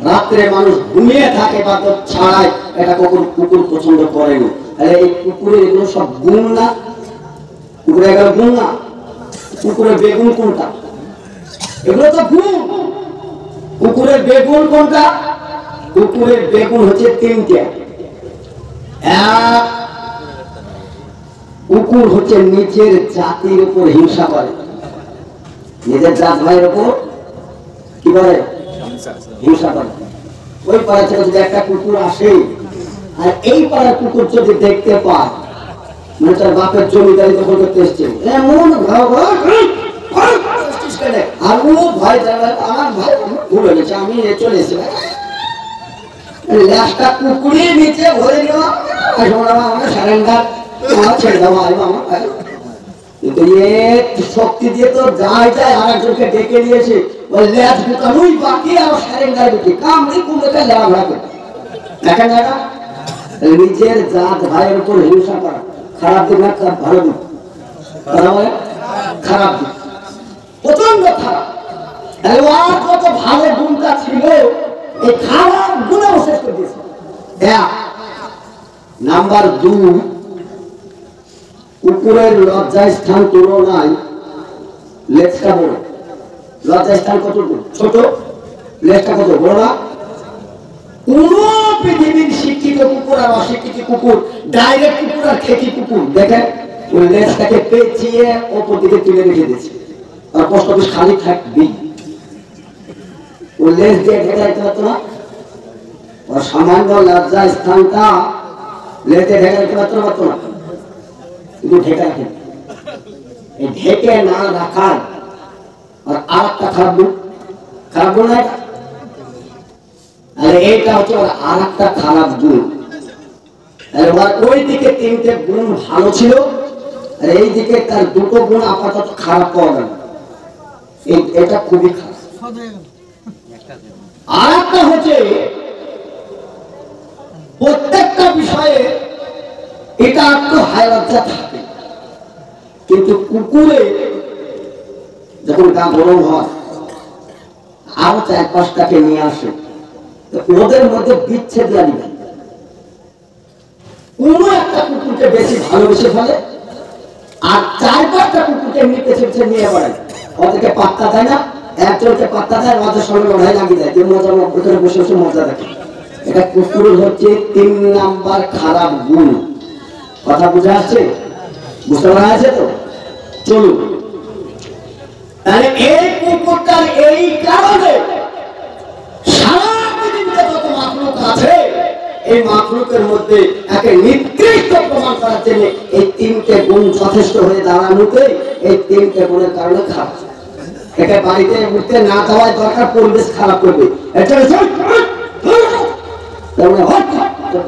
রাত্রে মানুষ ঘুমিয়ে থাকে বা তো ছাড়াই এটা কুকুর পছন্দ করেন। এই কুকুরের এগুলো সব গুণ না? কুকুরে এগুলো গুণ না? কুকুরের বেগুন কোনটা? এগুলো তো গুণ। কুকুরের বেগুন কোনটা? কুকুরের বেগুন হচ্ছে তিনটে। এক, কুকুর হচ্ছে নিজের জাতির উপর হিংসা করে, নিজের জাত ভাইয়ের উপর কি করে? হিংসা করে। ওই পাড়া থেকে যদি একটা কুকুর আসে আর এই পাড়ার কুকুর যদি দেখতে পায়, মানে তার বাপের জমিদারি দখল করতে এসছে, এমন আর ও ভয় আমার ভাই ভুল হয়ে গেছে, আমি চলে এসেছি, লাশটা কুকুরের নিচে ভরে নেওয়া সারেন্ডার ছেড়ে দেওয়া। কিন্তু শক্তি দিয়ে তো যায় যায় আর একজনকে ডেকে নিয়েছে, ওই ল্যাজ ঢুকানোই বাকি আর সারেন্ডার ঢুকি কামড়ি কুমড়োটা লেওয়া ভাড়া করে। দেখেন না, নিজের জাত ভাইয়ের উপর হিংসা করা খারাপ দিক না ভালো দিক? খারাপ দিক, প্রচন্ড খারাপ। আর কত ভালো গুণটা ছিল, এই খারাপ গুণেও শেষ করে দিয়েছে। নাম্বার 2, কুকুরের লজ্জায় স্থান তুলনায় লেজটা বড়। লজ্জায় স্থান কত ছোট, লেজটা কত বড় না? কোন পৃথিবীর শিক্ষিত কুকুর আর অশিক্ষিত কুকুর, ডাইরেক্ট কুকুর আর খেকি কুকুর দেখেন ওই লেজটাকে পেঁচিয়ে ওপর দিকে তুলে রেখে দিয়েছে, আর পোস্ট অফিস খালি থাকবি। ওই লেজ দিয়ে ঢেকে রাখতে পারতো না? ওর সামান্য লজ্জা স্থানটা লেজে ঢেকে রাখতে পারতো না? কিন্তু ঢেকে রাখে। এই ঢেকে না রাখার আর একটা খারাপ গুণ, খারাপ গুণ না? এইটা হচ্ছে আর একটা খারাপ গুণ। ওই দিকে 3টে গুণ ভালো ছিল, আর এই দিকে তার 2টো গুণ আপাতত খারাপ পাওয়া গেল। এটা খুবই খারাপ। আর একটা হচ্ছে প্রত্যেকটা বিষয়ে এটা একটু হায় লজ্জা থাকে, কিন্তু কুকুরে যখন গা গরম হয় আরো 4-5টাকে নিয়ে আসে, ওদের মধ্যে বিচ্ছেদ লাগবে। কোন একটা কুকুরকে বেশি ভালোবেসে ফেলে আর 4-5টা কুকুরকে এমনি পেছে পেছে নিয়ে বেড়ায়, ওদেরকে পাত্তা দেয় না। একজনকে পাত্তা দেয়, ওদের সঙ্গে লড়াই লাগিয়ে দেয়, মজা ভিতরে বসে বসে মজা দেখে। এটা কুকুরের হচ্ছে 3 নাম্বার খারাপ গুণ। কথা বুঝে আসছে? বুঝতে পারা আছে তো? চলুন, তাহলে এই কুকুরটার এই কারণে সারা পৃথিবীতে যত মাখলুক আছে, এই মাখলুকের মধ্যে একে নির্দিষ্ট প্রমাণ করার জন্য এই 3টে গুণ যথেষ্ট হয়ে দাঁড়ানোতে এই 3টে গুণের কারণে খারাপ। একে বাড়িতে উঠতে না দেওয়ার দরকার, পরিবেশ খারাপ করবে।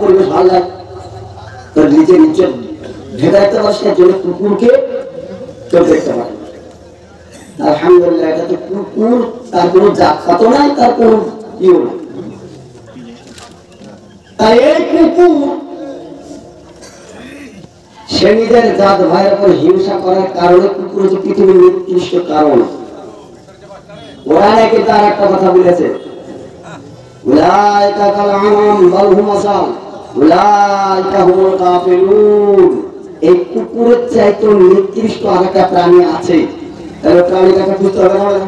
পরিবেশ ভালো লাগে, তোর নিজের নিচে ঢেকে রাখতে পারস না, জন্য কুকুরকে কেউ দেখতে পারে। আলহামদুলিল্লাহ, এটা তো কুকুর, তার কোনো জাতপাতও নাই, তার কোনো ইও নাই। তাই এই কুকুর সে নিজের জাত ভাইয়ের উপর হিংসা করার কারণে কুকুর হচ্ছে পৃথিবীর নির্দিষ্ট কারণ। ওরা নাকি তার একটা কথা বলেছে, উলাইকা কাল আনাম বাল হুম আসাল উলাইকা হুমুল কাফিরুন। এই কুকুরের চাইতে নির্দিষ্ট আরেকটা প্রাণী আছে, তাহলে প্রাণীটাকে বুঝতে হবে না?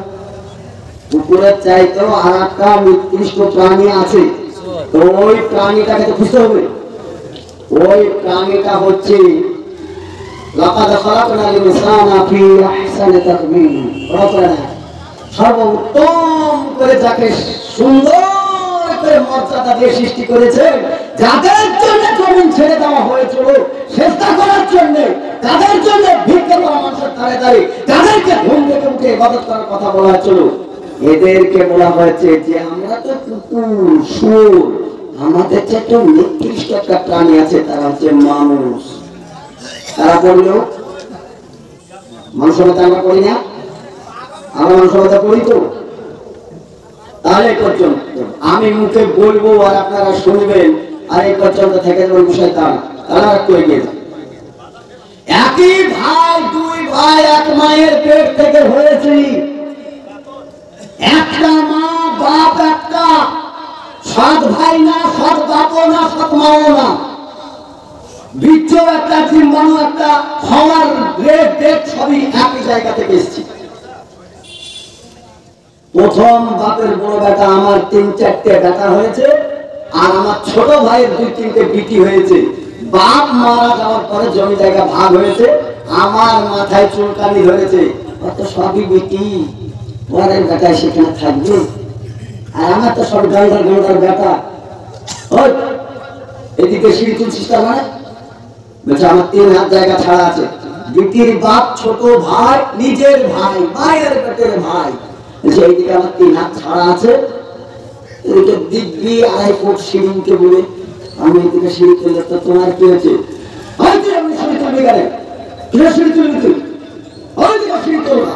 কুকুরের চাইতেও আরেকটা নির্দিষ্ট প্রাণী আছে, তো ওই প্রাণীটাকে তো বুঝতে হবে। ওই প্রাণীটা হচ্ছে লাকাদ খালাকনাল ইনসানা ফি আহসানি তাকবীর। সর্বোত্তম করে যাকে সুন্দর করে মর্যাদা দিয়ে সৃষ্টি করেছেন, যাদের জন্য জমিন ছেড়ে দেওয়া হয়েছিল চেষ্টা করার জন্য, তাদের জন্য ভিক্ষা করা মানুষের ধারে ধারে, তাদেরকে ঘুম থেকে উঠে ইবাদত করার কথা বলা হয়েছিল, এদেরকে বলা হয়েছে যে আমরা তো কুকুর শুয়োর, আমাদের যে একটা নির্দিষ্ট একটা প্রাণী আছে, তারা হচ্ছে মানুষ। তারা পড়লেও মানুষতা আমরা করি না, আমরা মানুষতা করি তো। তাহলে পর্যন্ত আমি মুখে বলবো আর আপনারা শুনবেন, আর এই পর্যন্ত থেকে যাবেন শয়তান, তারা কই গেছে। একই ভাই, দুই ভাই এক মায়ের পেট থেকে হয়েছি, একটা মা বাপ একটা, সৎ ভাই না, সৎ বাপও না, সৎ মাও না, বীর্য একটা, জীবাণু একটা, হওয়ার রেট ডেট সবই একই জায়গা থেকে এসেছি। প্রথম বাপের বড় বেটা আমার 3-4টে বেটা হয়েছে, আর আমার ছোট ভাইয়ের 2-3টে বিটি হয়েছে। বাপ মারা যাওয়ার পরে জমি জায়গা ভাগ হয়েছে, আমার মাথায় চুলকানি ধরেছে, কত সবই বিটি, পরের বেটায় সেখানে থাকবে, আর আমার তো সব গন্ডার গন্ডার বেটা। এদিকে সিঁড়ি তুলছিস তার মানে বলছে আমার 3 হাত জায়গা ছাড়া আছে। বিটির বাপ ছোট ভাই, নিজের ভাই, মায়ের পেটের ভাই, এইদিকে আমার 3 হাত ছাড়া আছে, এইটা দিব্যি 2.5 ফুট সিঁড়িকে বলে আমি এদিকে সিঁড়ি তুললে তো তোমার কি হয়েছে? হয়তো আমি সিঁড়ি তুলবি গেলে সিঁড়ি তুলবি তুই, ওইদিকে সিঁড়ি তুলবা।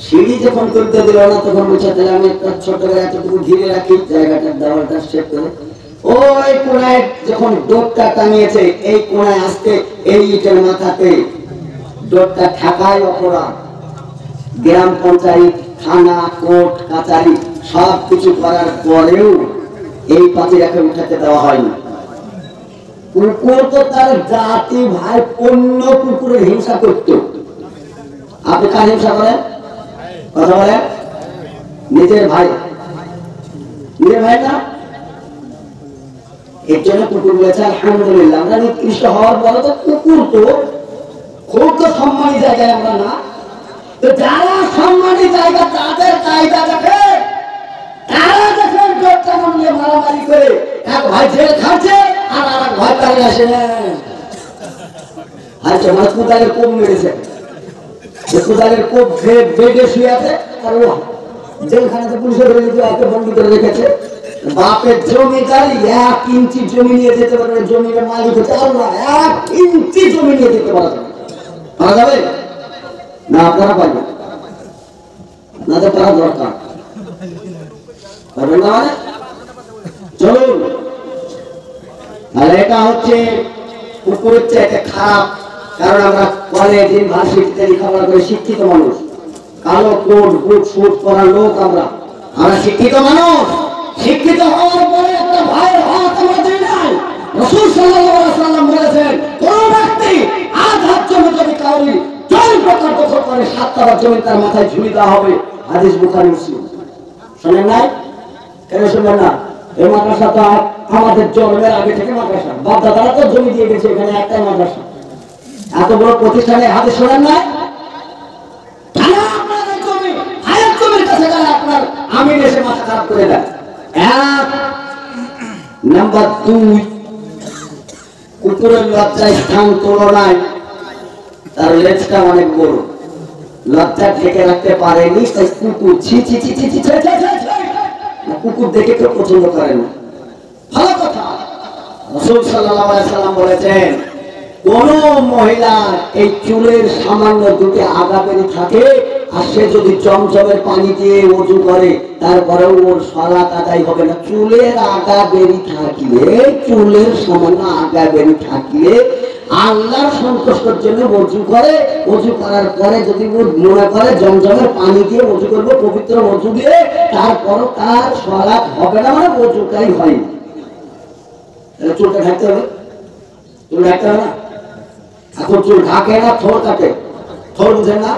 সিঁড়ি যখন তুলতে দিল না তখন বলছে তাহলে আমি একটা ছোট করে এতটুকু ঘিরে রাখি জায়গাটা, দেওয়ালটা শেপ করে। ওই কোনায় যখন ডোরটা টানিয়েছে, এই কোনায় আসতে এই ইটের মাথাতে ডোরটা ঠাকায় অপরাধ। গ্রাম পঞ্চায়েত, থানা, কোর্ট কাছারি সব কিছু করার পরেও এই পাচিরাকে উঠাতে দেওয়া হয়নি। কুকুর তো তার জাতি ভাই অন্য কুকুরের হিংসা করত। আপনি কার হিংসা করেন? কথা বলেন। নিজের ভাই, নিজের ভাই না, এর জন্য কুকুর বলেছে আলহামদুলিল্লাহ। আমরা নিকৃষ্ট হওয়ার পরে তো কুকুর তো খুব তো সম্মানী জায়গায় আমরা না, তো যারা সম্মানী জায়গা তাদের কায়দা দেখে, তারা দেখেন ডোরটা নিয়ে মারামারি করে এক ভাই জেল খাচ্ছে আর আর এক ভাই তাই আসে না। আচ্ছা মাছ কোদালের কোপ মেরেছে, কোদালের কোপ বেডে শুয়ে আছে, আর ও জেলখানাতে পুলিশে ধরে নিতে ওকে বন্দি করে রেখেছে। বাপের জমিদার 1 ইঞ্চি জমি নিয়ে যেতে পারবে, জমির মালিক হচ্ছে আল্লাহ, 1 ইঞ্চি জমি নিয়ে যেতে পারা যাবে না? আপনারা পারবেন না, তো পারা দরকার পারবেন না মানে চলুন। আর এটা হচ্ছে কুকুরের চেয়ে খারাপ, কারণ আমরা কলেজ ইউনিভার্সিটিতে লেখাপড়া করে শিক্ষিত মানুষ, কালো কোট বুট শুট করা লোক, আমরা শিক্ষিত মানুষ। শিক্ষিত হওয়ার পরে একটা ভাইয়ের হক আমরা দিই নাই। রাসূল সাল্লাল্লাহু আলাইহি ওয়াসাল্লাম বলেছেন, কোন ব্যক্তি আধ হাত জমি যদি কাউরি 4 প্রকার দখল করে 7 টাকা জমি তার মাথায় ঝুলি দেওয়া হবে। হাদিস বুখারী মুসলিম। শোনেন নাই? কেন শুনবেন না? এই মাদ্রাসা তো আমাদের জন্মের আগে থেকে মাদ্রাসা, বাপ দাদারা তো জমি দিয়ে গেছে, এখানে একটাই মাদ্রাসা। এত বড় প্রতিষ্ঠানে হাদিস শোনেন নাই? আপনার জমি হায়াত জমির কাছে গেলে আপনার আমির এসে মাথা খারাপ করে দেয়। 1 নাম্বার 2, কুকুরের লজ্জায় স্থান তুলনায় তার লেজটা অনেক বড়, লজ্জা ঢেকে রাখতে পারেনি, তাই কুকুর ছি ছি ছি ছি ছি, কুকুর দেখে কেউ পছন্দ করে না। ভালো কথা। রাসূল সাল্লাল্লাহু আলাইহি সাল্লাম বলেছেন, কোন মহিলা এই চুলের সামান্য 2টি আগা বেরি থাকে আর সে যদি জমজমের পানি দিয়ে ওযু করে তারপরেও ওর সালাত আদায় হবে না। চুলের আগা বেরি থাকলে, চুলের সামান্য আগা বেরি থাকলে আল্লাহর সন্তুষ্টির জন্য ওযু করে, ওযু করার পরে যদি ও মনে করে জমজমের পানি দিয়ে ওযু করব, পবিত্র ওযু দিয়ে, তারপরও তার সালাত হবে না, মানে ওযুটাই হয়নি। তাহলে চুলটা ঢাকতে হবে, চুল ঢাকতে হবে না? এখন চুল ঢাকে না, থোড় কাটে। থোড় বুঝেন না?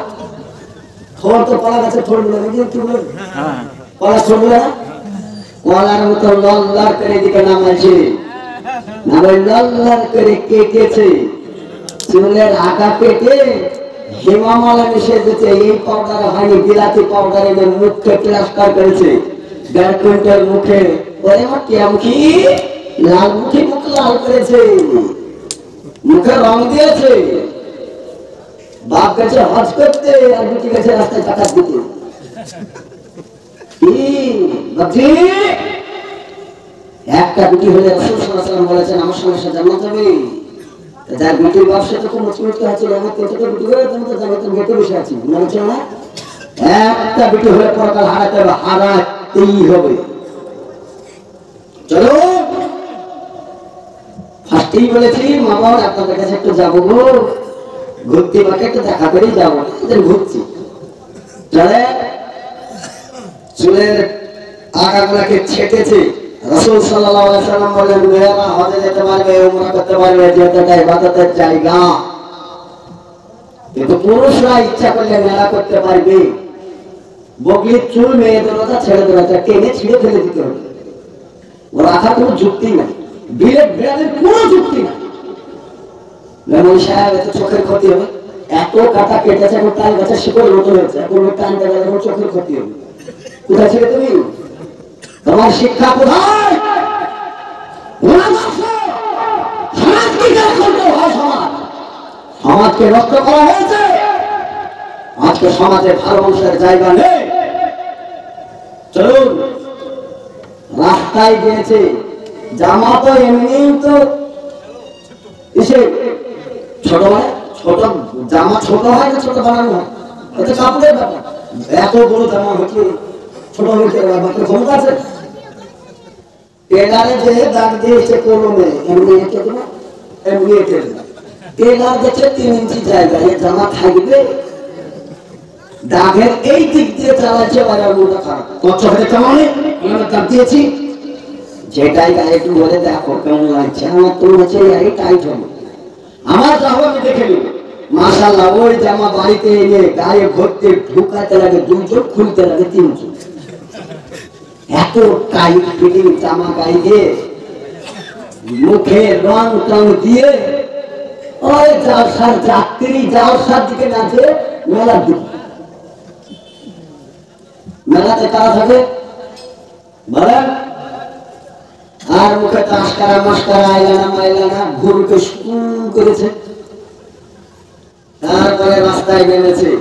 থোড় তো কলা গাছে থোড় বলে, কি বলে? কলা থোড় বলে না? কলার মতো লল্লার করে দিকে নামাইছে, নামে লল্লার করে কেটেছে, চুলের আগা কেটে হেমামালা মিশে দিতে। এই পাউডার হয়নি, বিলাতি পাউডার এনে মুখকে প্লাস্টার করেছে, 1.5 কুইন্টাল মুখে। ওরে মা কেমকি লাল মুখে মুখ লাল করেছে, মুখে রং দিয়েছে। বাপ গেছে হজ করতে আর বিটি গেছে রাস্তায় টাকা দিতে। একটা বিটি হলে রাসূল সাল্লাল্লাহু আলাইহি ওয়াসাল্লাম বলেছেন আমার সঙ্গে সে জান্নাত যাবে। যার বিটির ব্যবসা তো খুব মুচমুচকে আছে, আমার তিনটা বিটি হয়ে তুমি তো জানো তো বেটে বসে আছি, মনে হচ্ছে না? একটা বিটি হলে পরকাল হারাতে হবে, হারাতেই হবে। চলো ফার্স্টেই বলেছি মা বাবা আপনাদের কাছে একটু যাবো গো, ঘুরতে পাকে একটু দেখা করেই যাবো, ঘুরছি। চলে চুলের আগাগুলাকে ছেটেছে। রাসূল সাল্লাল্লাহু আলাইহি সাল্লাম বলেন মেয়েরা হজে যেতে পারবে, উমরা করতে পারবে, যেটা ইবাদতের জায়গা। কিন্তু পুরুষরা ইচ্ছা করলে মেলা করতে পারবে। বগলির চুল মেয়েদের কথা ছেড়ে দেওয়া, টেনে ছিঁড়ে ফেলে দিতে হবে, ও রাখার কোনো যুক্তি নাই, বিলেট বিড়ালের কোনো যুক্তি নাই। মেমন সাহেব এত চোখের ক্ষতি হবে, এত কাটা কেটেছে, এখন তাল গাছের শিকড় মতো হয়েছে, এখন টানতে গেলে এখন চোখের ক্ষতি হবে। কোথায় ছিলে তুমি? তোমার শিক্ষা কোথায়? সমাজকে নষ্ট করা হয়েছে, আজকে সমাজে ভালো মানুষের জায়গা নেই। চলুন রাস্তায় গিয়েছে, জামা তো এমনি তো এসে ছোট হয়, ছোট জামা ছোট হয় না ছোট বানানো হয়, এটা কাপড়ের ব্যাপার। এত বড় জামা হচ্ছে ছোট হইতে ক্ষমতা আছে? টেলারে যে দাগ দিয়েছে কলমে, এমনি এঁটে দেবো, এমনি এঁটে দেবো। টেলার দেখছে 3 ইঞ্চি জায়গায় জামা থাকবে, দাগের এই দিক দিয়ে চালাচ্ছে, বাজার মনটা খারাপ। কত হাতে কেমন দাগ দিয়েছি, যেটাই গায়ে একটু বলে দেখো কেমন লাগছে, আমার তো হচ্ছে এই টাইট হবে, আমার যাবো আমি দেখে নিব। মাশাআল্লাহ ওই জামা বাড়িতে এনে গায়ে ভর্তি ঢুকাতে লাগে 2 চোখ, খুলতে লাগে 3 চোখ। এত টাইট ফিটিং জামা গায়ে দিয়ে, মুখে রং টং দিয়ে, ওই জালসার যাত্রী জালসার দিকে নাচে মেলার দিকে। মেলাতে কারা থাকে বলেন? আর মুখে তাসকারা মাস্কারা আইলানা মাইলানা গরুকে শুরু করেছে। তারপরে রাস্তায় নেমেছে।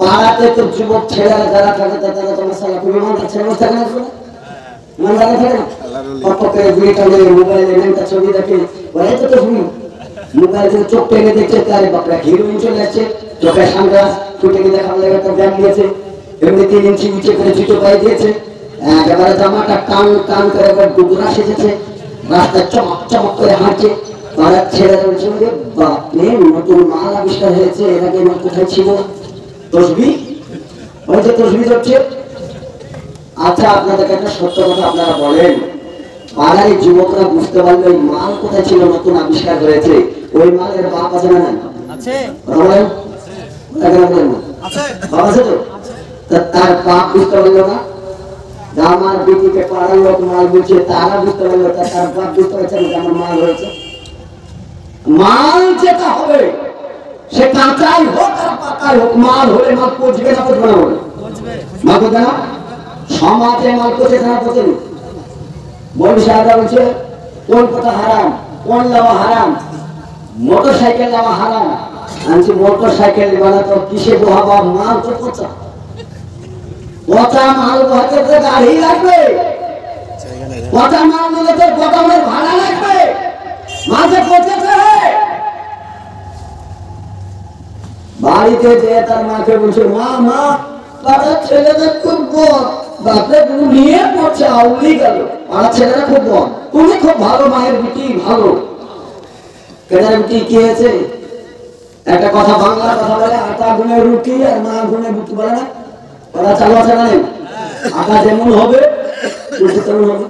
পাড়াতে তো যুবক ছেলেরা যারা থাকে তারা তো মশলা খুবই মন ছেলে থাকে না, মন লাগে থাকে না, কত করে বিয়ে টানে মোবাইলে একটা ছবি দেখে, বলে তো শুনি মোবাইল থেকে চোখ টেনে দেখছে, তার বাপরা হিরোইন চলে আসছে, চোখে সানগ্লাস ছুটে গিয়ে দেখার লেগে একটা ব্যাগ দিয়েছে, এমনি 3 ইঞ্চি নিচে করে জুতো পায়ে দিয়েছে, একেবারে জামাটা টান টান করে একবার ডুবরা সেজেছে, রাস্তায় চমক চমক করে হাঁটছে। পাড়ার ছেলেরা বলছে বাপরে নতুন মাল আবিষ্কার হয়েছে, এর আগে মাল কোথায় ছিল? তসবিহ হচ্ছে, তসবিহ হচ্ছে। আচ্ছা আপনাদেরকে একটা সত্য কথা আপনারা বলেন, পাড়ার যুবকরা বুঝতে পারলো ওই মাল কোথায় ছিল, নতুন আবিষ্কার হয়েছে, ওই মালের বাপ আছে না? আছে। আছে তো, তার বাপ বুঝতে পারলো না? আমার বিটিকে পাড়ার লোক মাল বুঝছে, তারা বুঝতে পারলো, তার বাপ বুঝতে পারছে না আমার মাল হয়েছে। মাল যেটা হবে সে কাঁচাই হোক আর পাকাই হোক, মাল হলে মাল পচবে না, পচবে না বলে মাল পচবে না। সমাজে মাল পচেছে না পচেনি? বলি সাহেবরা বলছে কোন কথা হারাম, কোন নেওয়া হারাম? মোটর সাইকেল নেওয়া হারাম। আনছি মোটর সাইকেল বানাতো কিসে বহাবা, মাল তো পচা, পচা মাল বহাতে তো গাড়ি লাগবে, পচা মাল নিলে তো গোদামের ভাড়া লাগবে, মাঝে পচেছে। বাড়িতে যে তার মাকে বলছে মা মা পাড়ার ছেলেদের খুব বদ, বাপরে নিয়ে পড়ছে, আউলি গেল, পাড়ার ছেলেরা খুব বদ, তুমি খুব ভালো, মায়ের বিটি ভালো। কেনার বিটি কি হয়েছে? একটা কথা বাংলা কথা বলে, আটা গুনে রুটি আর মা গুনে বুটি বলে না, ওরা চালু আছে না? আটা যেমন হবে রুটি তেমন হবে,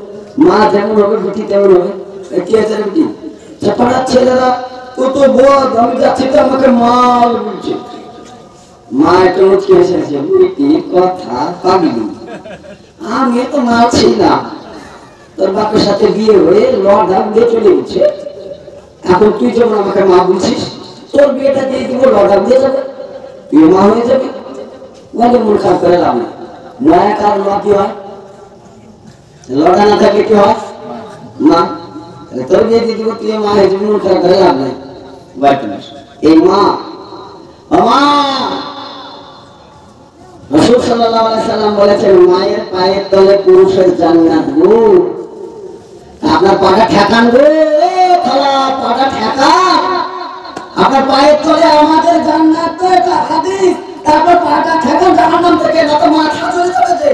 মা যেমন হবে রুটি তেমন হবে। কি হয়েছে রুটি? পাড়ার ছেলেরা কত বদ, আমি যাচ্ছি তো আমাকে মাল বলছে। মা একটু মুচকি হেসেছে, কথা পাগলি, আমি তো মা ছিলাম, তোর বাপের সাথে বিয়ে হয়ে লড়াম দিয়ে চলে গেছে, এখন তুই যেমন আমাকে মা বলছিস, তোর বিয়েটা দিয়ে দিব, লড়াম দিয়ে যাবে, তুই মা হয়ে যাবে। বলে মন খারাপ করে লাভ না, মায়া কার মা কি হয়? লড়া না থাকলে কি হয়? মা। তোর বিয়ে দিয়ে দিব, তুই মা হয়ে যাবে, মন খারাপ করে লাভ নাই। এই মা রাসূল সাল্লাল্লাহু আলাইহি সাল্লাম বলেছেন মায়ের পায়ের তলে পুরুষের জান্নাত গো। আপনার পাটা ঠেকান গো, খালা পাটা ঠেকান। আপনার পায়ের তলে আমাদের জান্নাত, তো এটা হাদিস। তারপর পাটা ঠেকান জাহান্নাম থেকে, না তো মাথা চলে যাবে যে।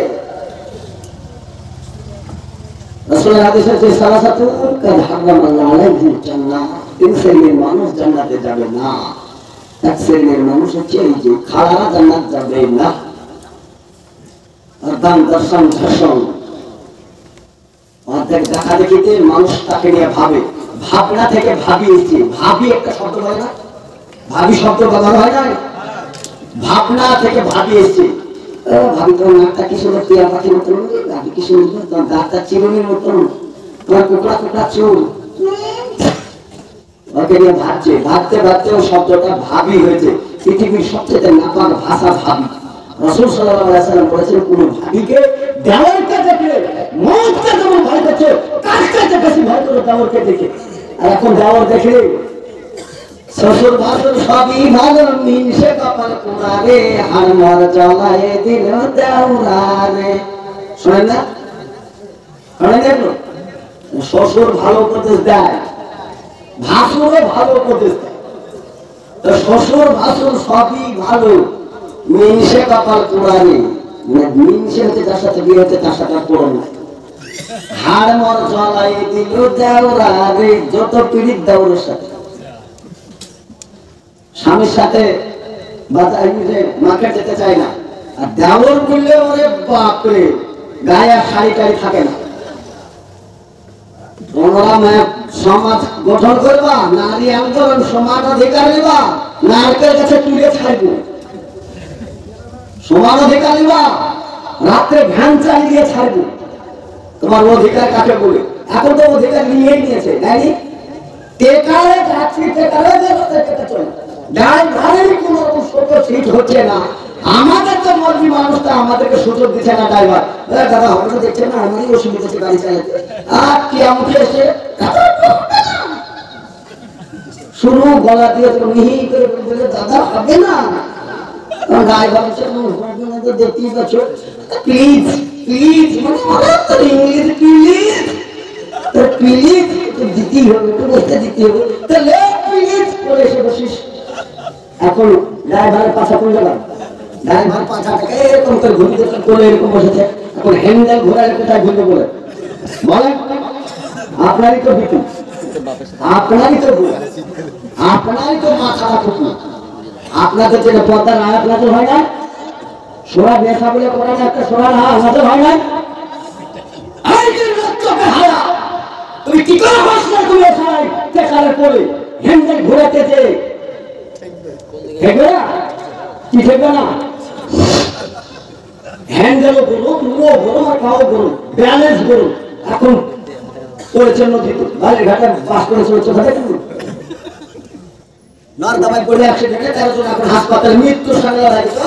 রাসূলের হাদিস আছে সালাসাতুন কাদ হারামাল্লাহু আলাইহিল জান্নাহ, তিন শ্রেণীর মানুষ জান্নাতে যাবে না। এক শ্রেণীর মানুষ হচ্ছে এই যে খালারা জান্নাত যাবে না। দান দর্শন ধর্ষণ অর্ধেক দেখা দেখিতে মানুষ তাকে নিয়ে ভাবে, ভাবনা থেকে ভাবিয়েছে। ভাবি একটা শব্দ হয় না, ভাবি শব্দ ব্যবহার হয় না, ভাবনা থেকে ভাবিয়েছে। ভাবি তোমার নাকটা কি সুন্দর, টিয়া পাখির মতন, ভাবি কি সুন্দর, তোমার দাঁতটা চিরুনির মতন, তোমার কুকড়া কুকড়া চুল, ওকে নিয়ে ভাবছে। ভাবতে ভাবতে ও শব্দটা ভাবি হয়েছে। পৃথিবীর সবচেয়ে নাপাক ভাষা ভাবি। রাসূল সাল্লাল্লাহু আলাইহি ওয়াসাল্লাম বলেছেন, কোন ভাবিকে দেওয়ারকে দেখে মওতকে যেমন ভয় করছে, কাজটাকে বেশি ভয় করে দেওয়ারকে দেখে। আর এখন দেওয়ার দেখলে শ্বশুর ভাসুর সবই ভালো, মিনসে কপাল কুড়ারে, হার মার জ্বালায় দিল দেওরারে। শোনেন না? শোনেন না? শ্বশুর ভালো উপদেশ দেয়, ভাসুরও ভালো উপদেশ দেয়। শ্বশুর ভাসুর সবই ভালো, মিনসে কপাল কুড়ারে, মিনসে হচ্ছে যার সাথে বিয়ে হচ্ছে তার সাথে পড়ো না। হাড় মর জ্বালায় দিল দেওরারে, যত পীড়িত দেওরের সাথে। স্বামীর সাথে মার্কেট যেতে চায় না, আর দেওর বললে ওরে বাপরে, গায়ে আর শাড়ি টাড়ি থাকে না। তোমরা সমাজ গঠন করবা, নারী আন্দোলন, সমান অধিকার নিবা, নারকেল কাছে তুলে ছাড়বো, সমান অধিকার নিবা, রাত্রে ভ্যান চালিয়ে ছাড়বো। তোমার অধিকার কাকে বলে? এখন তো অধিকার নিয়েই নিয়েছে, তাই টেকারে যাচ্ছি, টেকারে চলে ড্রাইভারের কোন ছোট সিট হচ্ছে না। আমাদের তো মর্জি মানুষটা আমাদেরকে সুযোগ দিচ্ছে না। ড্রাইভার দাদা হয়তো দেখছে না, আমারই অসুবিধা হচ্ছে গাড়ি চালাতে। আর কি আমাকে এসে শুরু গলা দিয়ে মিহি করে বলে, দাদা হবে না। ড্রাইভার দেখতেই পাচ্ছ, please please, English please, please দিতেই হবে, একটু বসতে দিতে হবে, তাহলে প্লিজ করে এসে বসিস। এখন ড্রাইভারের পাশা কোন জায়গা? ড্রাইভার পাশাটাকে এরকম করে ঘুরতে করে এরকম বসেছে। এখন হ্যান্ডেল ঘোরার কোথায় ঘুরতে বলে বলেন? আপনারই তো বিটু, আপনারই তো ভুল, আপনারই তো মাথা রাখুন। আপনাদের যে পর্দার আয়াত নাজল হয় না, সোরা বেসা বলে কোরআনে একটা সোরা নাজল হয় না, তুমি কি করে বসলে? তুমি সবাই টেকারে পড়ে হ্যান্ডেল ঘোরাতেছে, ঠেকবে না? কি ঠেকবে না? হ্যান্ডেলও করুন, নুরো করুন, আর পাও করুন, ব্যালেন্স করুন। এখন করেছে নদীতে বালির ঘাটে বাস করে চলেছে, নর্দমায় পড়ে অ্যাক্সিডেন্টে 13 জন এখন হাসপাতালে, মৃত্যুর সঙ্গে লড়াই করছে।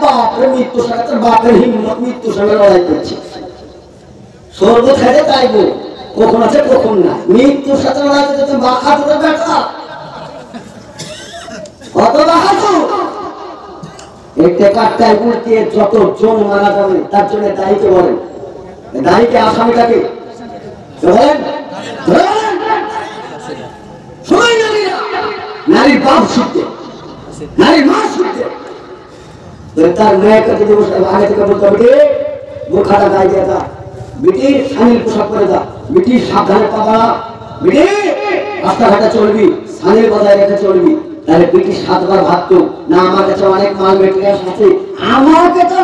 বাপরে, মৃত্যুর সঙ্গে তোর বাপের হিম্মত, মৃত্যুর সঙ্গে লড়াই করছে। স্বর্গ ছেড়ে চাইবো, কখন আছে কখন না, মৃত্যুর সাথে লড়াই করছে। বাহাদুরের ব্যাটা, কত বাহাদুর! এই টেকারটায় উল্টিয়ে যত জন মারা যাবে তার জন্য দায়ীকে বলেন। দায়ীকে আসামিটাকে বলেন। নারীর বাপ শুনতে, নারীর মা শুনতে, তার মেয়েকে যদি আগে থেকে বলতে হবে, বোখাটা গায়ে দিয়ে দা, বেটি সানিল পোশাক করে দা, বেটি সাবধানে পাবা, বেটি রাস্তাঘাটে চলবি, সানিল বজায় রেখে চলবি। তাহলে বেটি 7 বার ভাবতো না, আমার কাছে অনেক মাল মেটেরিয়াল আছে, আমাকে তো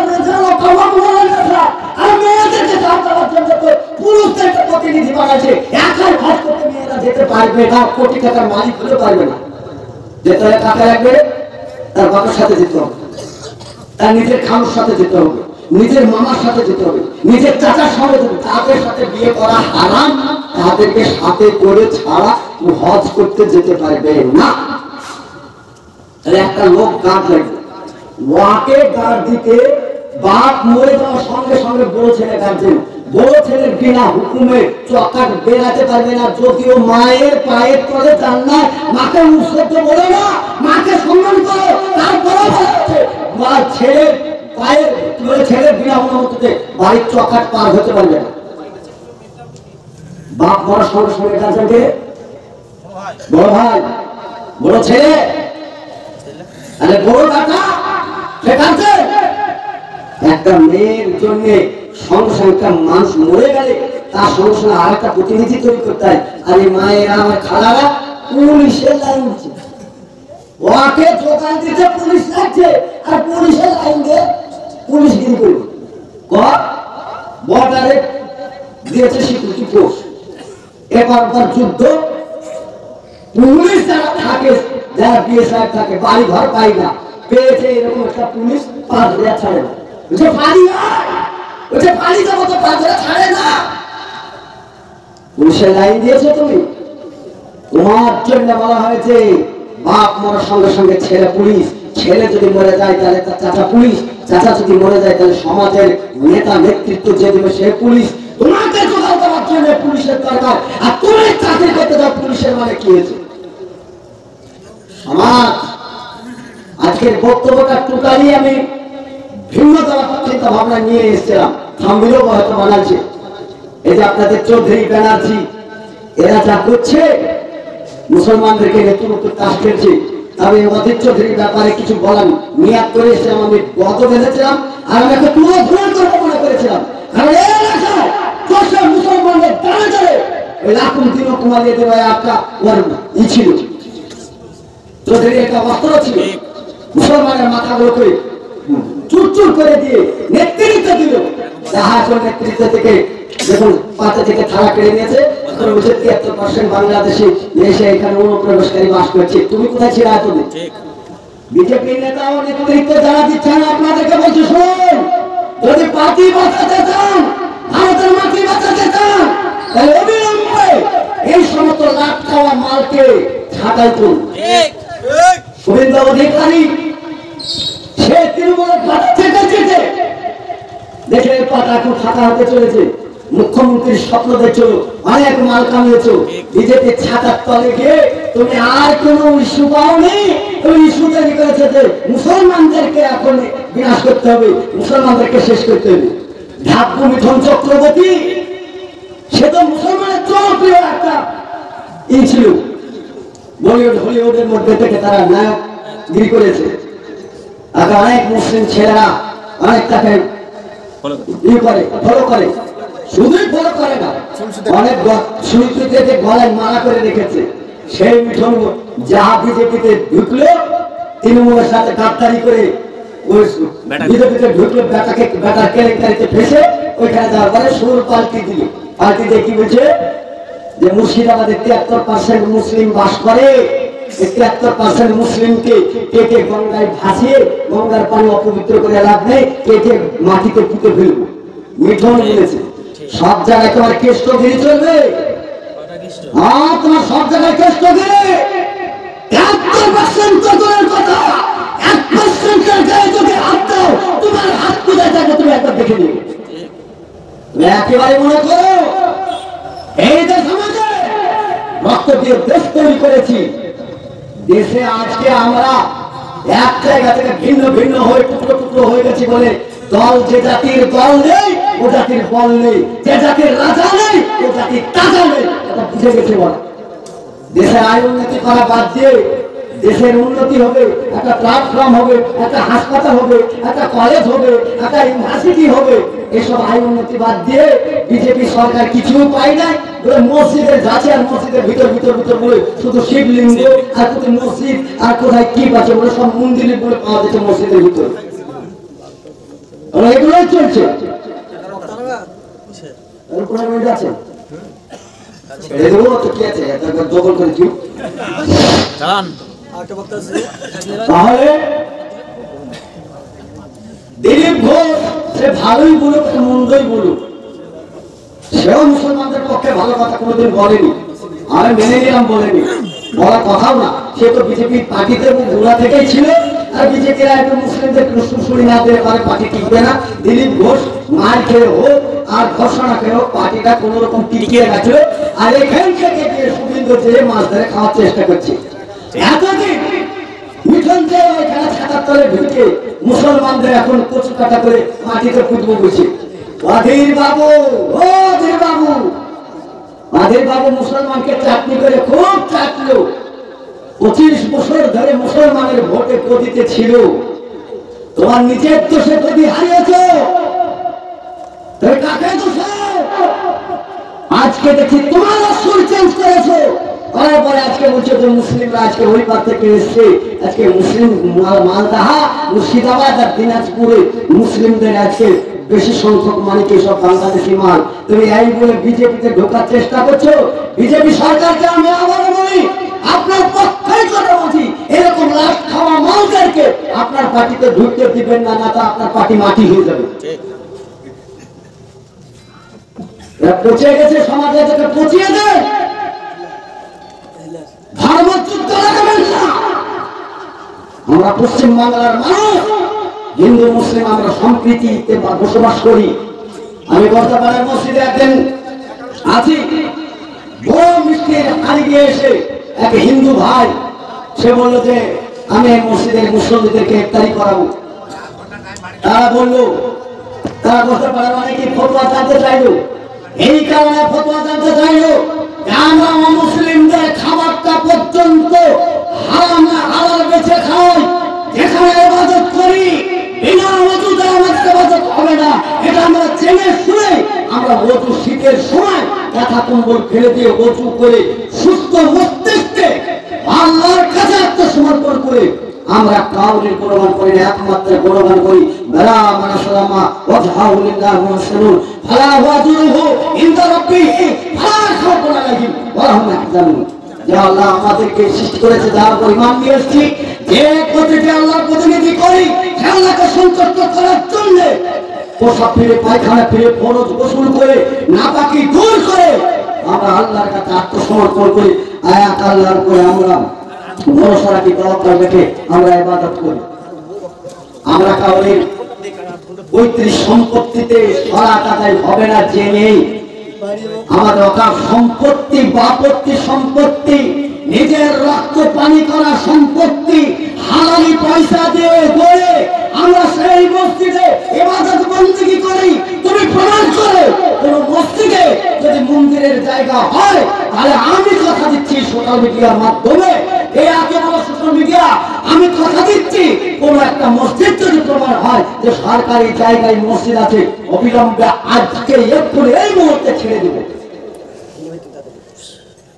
পুরুষদেরকে প্রতিনিধি বানাচ্ছে, একাই ভাগ করতে মেয়েরা যেতে পারবে না, কোটি টাকার মালিক হতে পারবে না। যেতে হলে কাকে রাখবে? তার বাবার সাথে যেতে হবে, তার নিজের খালুর সাথে যেতে হবে, নিজের মামার সাথে যেতে হবে, নিজের চাচার সঙ্গে যেতে হবে। তাদের সাথে বিয়ে করা হারাম, তাদেরকে সাথে করে ছাড়া হজ করতে যেতে পারবে না। তাহলে একটা লোক গার্ড লাগবে, ওয়াকে গার্ড দিতে বাপ মরে যাওয়ার সঙ্গে সঙ্গে বড় ছেলে গার্জেন, বড় ছেলের বিনা হুকুমে চকাট বেরাতে পারবে না। যদিও মায়ের পায়ের তলে জান্নাত, মাকে উৎসর্গ বলে না, মাকে সম্মান করো, তারপরে মা ছেলের পায়ের তলে, ছেলের বিনা অনুমতিতে বাড়ির চকাট পার হতে পারবে না। বাপ মরার সঙ্গে সঙ্গে গার্জেনকে বড় ভাই, বড় ছেলে, আরে বড় দাদা ঠিক আছে, একটা মেয়ের জন্য সঙ্গে সঙ্গে একটা মানুষ মরে গেলে তার সঙ্গে সঙ্গে আর একটা প্রতিনিধি তৈরি করতে হয়। আর এই মায়েরা আমার খালারা পুলিশের লাইন দিচ্ছে, ওকে যোগান দিতে পুলিশ লাগছে, আর পুলিশের লাইন দিয়ে পুলিশ গিরি করবে। বর্ডারে দিয়েছে সিকিউরিটি ফোর্স, এবার যুদ্ধ পুলিশ যারা থাকে, যারা বিএসএফ থাকে, বাড়ি ঘর পাই না, পেয়েছে এরকম একটা পুলিশ 5,000 ছাড়ে না। ছাড়ে না, পুলিশের লাইন দিয়েছো তুমি, তোমার জন্য বলা হয়েছে বাপ মরার সঙ্গে সঙ্গে ছেলে পুলিশ, ছেলে যদি মরে যায় তাহলে তার চাচা পুলিশ, চাচা যদি মরে যায় তাহলে সমাজের নেতা নেতৃত্ব যে দেবে সে পুলিশ। তোমাকে জোগাড় দেওয়ার জন্য পুলিশের দরকার, আর তুমি চাকরি করতে দাও পুলিশের, মানে কি হয়েছে? সমাজ আজকের বক্তব্যটা টোটালি আমি ভিন্ন চিন্তা ভাবনা নিয়ে এসেছিলাম, থামবিলও হয়তো বানাচ্ছে। এই যে আপনাদের চৌধুরী ব্যানার্জি এরা যা করছে, মুসলমানদেরকে নতুন নতুন কাজ খেলছে, তবে অধীর চৌধুরীর ব্যাপারে কিছু বলার নিয়াত করে এসেছিলাম, আমি গত বেঁধেছিলাম, আর আমি একটা পুরো ভুল করবো মনে করেছিলাম। কারণ এই এলাকায় মুসলমানদের দাঁড়ে দাঁড়ে ওই লাখুন দিন কুমারিয়ে দেওয়া একটা ওর ই ছিল, চৌধুরী একটা অস্ত্র ছিল, মুসলমানের মাথাগুলোকে চুরচুর করে দিয়ে নেতৃত্ব দিল। জাহাজের নেতৃত্ব থেকে যখন পাতা থেকে থালা কেড়ে নিয়েছে, 73% বাংলাদেশি এসে এখানে অনুপ্রবেশকারী বাস করছে। তুমি কোথায় ছিল এতদিন? বিজেপি নেতা ও নেতৃত্ব যারা দিচ্ছেন আপনাদেরকে বলছি, শুনুন, যদি পার্টি বাঁচাতে চান, ভারতের মাটি বাঁচাতে চান, তাহলে অবিলম্বে এই সমস্ত লাভ খাওয়া মালকে ছাঁটাই করুন। শুভেন্দু অধিকারী সে তৃণমূলের পাতা থেকে যেতে দেখে পাতা এখন ফাঁকা হতে চলেছে। মুখ্যমন্ত্রীর স্বপ্ন দেখছো, অনেক মাল কামিয়েছো, বিজেপির ছাতার তলে গিয়ে তুমি আর কোন ইস্যু পাওনি। তুমি ইস্যু তৈরি করেছে যে মুসলমানদেরকে এখন বিনাশ করতে হবে, মুসলমানদেরকে শেষ করতে হবে। ঢাকু মিঠুন চক্রবর্তী সে তো মুসলমানের জনপ্রিয় একটা ই ছিল, বলিউড হলিউডের মধ্যে থেকে তারা নায়কগিরি করেছে। আগে অনেক মুসলিম ছেলেরা অনেক তাকে ফলো করে, শুধুই ফলো করে না, অনেক সুনীতিতে গলায় মালা করে রেখেছে। সেই মিঠুন যাহা বিজেপিতে ঢুকলো, তৃণমূলের সাথে গাদ্দারি করে বিজেপিতে ঢুকলো, বেটার কেলেঙ্কারিতে ফেসে ওইখানে যাওয়ার পরে সুর পাল্টি দিল। পাল্টি দিয়ে কি বলছে যে মুর্শিদাবাদে 73% মুসলিম বাস করে, 73% মুসলিমকে কেটে গঙ্গায় ভাসিয়ে গঙ্গার পানি অপবিত্র করে লাভ নেই, কেটে মাটিতে পুঁতে ফেলবো। মিঠুন বলেছে সব জায়গায় তোমার কেষ্টগিরি চলবে, তোমার সব জায়গায় কেষ্টগিরি। 71% কথা 1% গায়ে যদি হাত দাও, তোমার হাত কোথায় যাবে তুমি একবার দেখে নিবে। একেবারে মনে করো এই যে সমাজে রক্ত দিয়ে দেশ তৈরি করেছি, দেশে আজকে আমরা এক জায়গা থেকে ভিন্ন ভিন্ন হয়ে টুকরো টুকরো হয়ে গেছি বলে দল যে জাতির দল নেই ও জাতির বল নেই, যে জাতির রাজা নেই ও জাতির তাজা নেই, এটা বুঝে গেছে বলে। দেশের আয় উন্নতি করা বাদ দিয়ে দেশের উন্নতি হবে, একটা প্ল্যাটফর্ম হবে, একটা হাসপাতাল হবে, একটা কলেজ হবে, একটা ইউনিভার্সিটি হবে, এসব আয় উন্নতি বাদ দিয়ে বিজেপি সরকার কিছু পায় না। মসজিদের যাচ্ছে আর মসজিদের ভিতর ভিতর ভিতর বলে শুধু শিবলিঙ্গ আর কোথায় মসজিদ আর কোথায় কি পাচ্ছে বলে সব মন্দিরে বলে পাওয়া যাচ্ছে মসজিদের ভিতর, এগুলোই চলছে। তাহলে দিলীপ ঘোষ সে ভালোই বলুক মন্দই বলুক, সেও মুসলমানদের পক্ষে ভালো কথা কোনোদিন বলেনি, আমি মেনে নিলাম, বলেনি, বলার কথাও না। সে তো বিজেপি পার্টিতে গোড়া থেকেই ছিল, আর বিজেপিরা একটু মুসলিমদের শুনশুনি না দিয়ে পারে পার্টি টিকবে না। দিলীপ ঘোষ মার খেয়ে হোক আর ঘোষণা খেয়ে হোক পার্টিটা কোন রকম টিকিয়ে গেছিল, আর এখান থেকে শুভেন্দু যে মাছ ধরে খাওয়ার চেষ্টা করছে। এতদিন মিঠুন যে এখানে ছাতার তলে ঢুকে মুসলমানদের এখন কচু কাটা করে মাটিতে পুঁতবো বসে। অধীর বাবু, ও অধীর বাবু, অধীর বাবু মুসলমানকে চাটনি করে খুব চাটলো। 25 বছর ধরে মুসলমান মুসলমানের ভোটে গদিতে ছিল, তোমার নিজের দোষে গদি হারিয়েছ, কাকে দোষে? আজকে দেখি তোমার সুর চেঞ্জ করেছো, করার পরে আজকে বলছো যে মুসলিমরা আজকে ওই পার থেকে এসছে, আজকে মুসলিম মালদাহা মুর্শিদাবাদ আর দিনাজপুরে মুসলিমদের আজকে বেশি সংখ্যক মানিকে সব বাংলাদেশি মাল। তুমি এই বলে বিজেপিতে ঢোকার চেষ্টা করছো। বিজেপি সরকারকে আমি আবার বলি, আপনার পক্ষেই কথা বলছি, এরকম লাশ খাওয়া মালদেরকে আপনার পার্টিতে ঢুকতে দিবেন না, না তো আপনার পার্টি মাটি হয়ে যাবে। পচে গেছে, সমাজে থেকে পচিয়ে দেয়। ধর্মযুদ্ধ লাগাবেন না। আমরা পশ্চিম বাংলার মানুষ, হিন্দু মুসলিম আমরা সম্প্রীতিতে বসবাস করি। আমি বর্তমানের মসজিদে একদিন আছি, বড় মিষ্টির হাড়ি দিয়ে এসে এক হিন্দু ভাই, সে বলল যে আমি এই মসজিদের মুসলিমদেরকে ইফতারি করাবো। তারা বললো, তারা বলতে পারে অনেকে ফতোয়া জানতে চাইলো, এই কারণে ফতোয়া জানতে চাইলো আমরা মুসলিমদের খাবারটা পর্যন্ত হারাম না হালাল বেছে খাই, যেখানে ইবাদত করি বিনা ওযুতে আমাদের ইবাদত হবে না, এটা আমরা জেনে শুনে আমরা ওযু শীতের সময় কাঁথা কম্বল ফেলে দিয়ে ওযু করে সুস্থ মস্তিষ্কে আল্লাহর কাছে আত্মসমর্পণ করে আমরা কাউরির গুণগান করি না, একমাত্র গুণগান করি বেলা মানাসালামা ওয়াজহাউ লিল্লাহি মুহসিনুন ফালা ওয়াজুহু ইনদা রাব্বিহি ফালা খাউফুন আলাইহিম ওয়া লাহুম ইয়াহজানুন। যে আল্লাহ আমাদেরকে সৃষ্টি করেছে, যার পরিমাণ নিয়ে এসেছি, যে প্রতিটি আল্লাহর প্রতিনিধি করি, সে আল্লাহকে সন্তুষ্ট করার জন্য পোশাক ফিরে পায়খানা ফিরে ফরজ গোসল করে নাপাকি দূর করে আমরা আল্লাহর কাছে আত্মসমর্পণ করি, আয়াত আল্লাহর উপরে আমরা ভরসা রাখি, তাওয়াক্কুল রেখে আমরা ইবাদত করি। আমরা কাউরির পৈতৃক সম্পত্তিতে সরাত আদায় হবে না জেনেই আমাদের অকাল সম্পত্তি, বাপত্তি সম্পত্তি, নিজের রক্ত পানি করা সম্পত্তি হালালি পয়সা দিয়ে গড়ে আমরা সেই মসজিদে ইবাদত বন্দেগী করি। তুমি প্রমাণ করো কোন মসজিদে যদি মন্দিরের জায়গা হয়, তাহলে আমি কথা দিচ্ছি সোশ্যাল মিডিয়ার মাধ্যমে, এই আগে বলা সোশ্যাল মিডিয়া, আমি কথা দিচ্ছি কোন একটা মসজিদ যদি প্রমাণ হয় যে সরকারি জায়গায় মসজিদ আছে, অবিলম্বে আজকে এক্ষুনি এই মুহূর্তে ছেড়ে দেবো।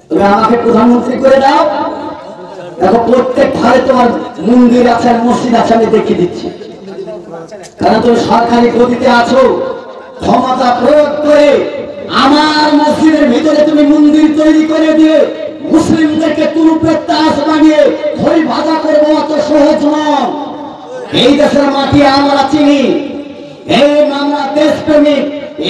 তুমি আমাকে প্রধানমন্ত্রী করে দাও, দেখো প্রত্যেক ঘরে তোমার মন্দির আছে আর মসজিদ আছে, আমি দেখিয়ে দিচ্ছি। কারণ তুমি সরকারি গতিতে আছো, ক্ষমতা প্রয়োগ করে আমার মসজিদের ভিতরে তুমি মন্দির তৈরি করে দিয়ে মুসলিমদেরকে তুরুপের তাস বানিয়ে ধরি ভাজা করবো, অত সহজ নয়। এই দেশের মাটি আমরা চিনি, এই আমরা দেশপ্রেমিক,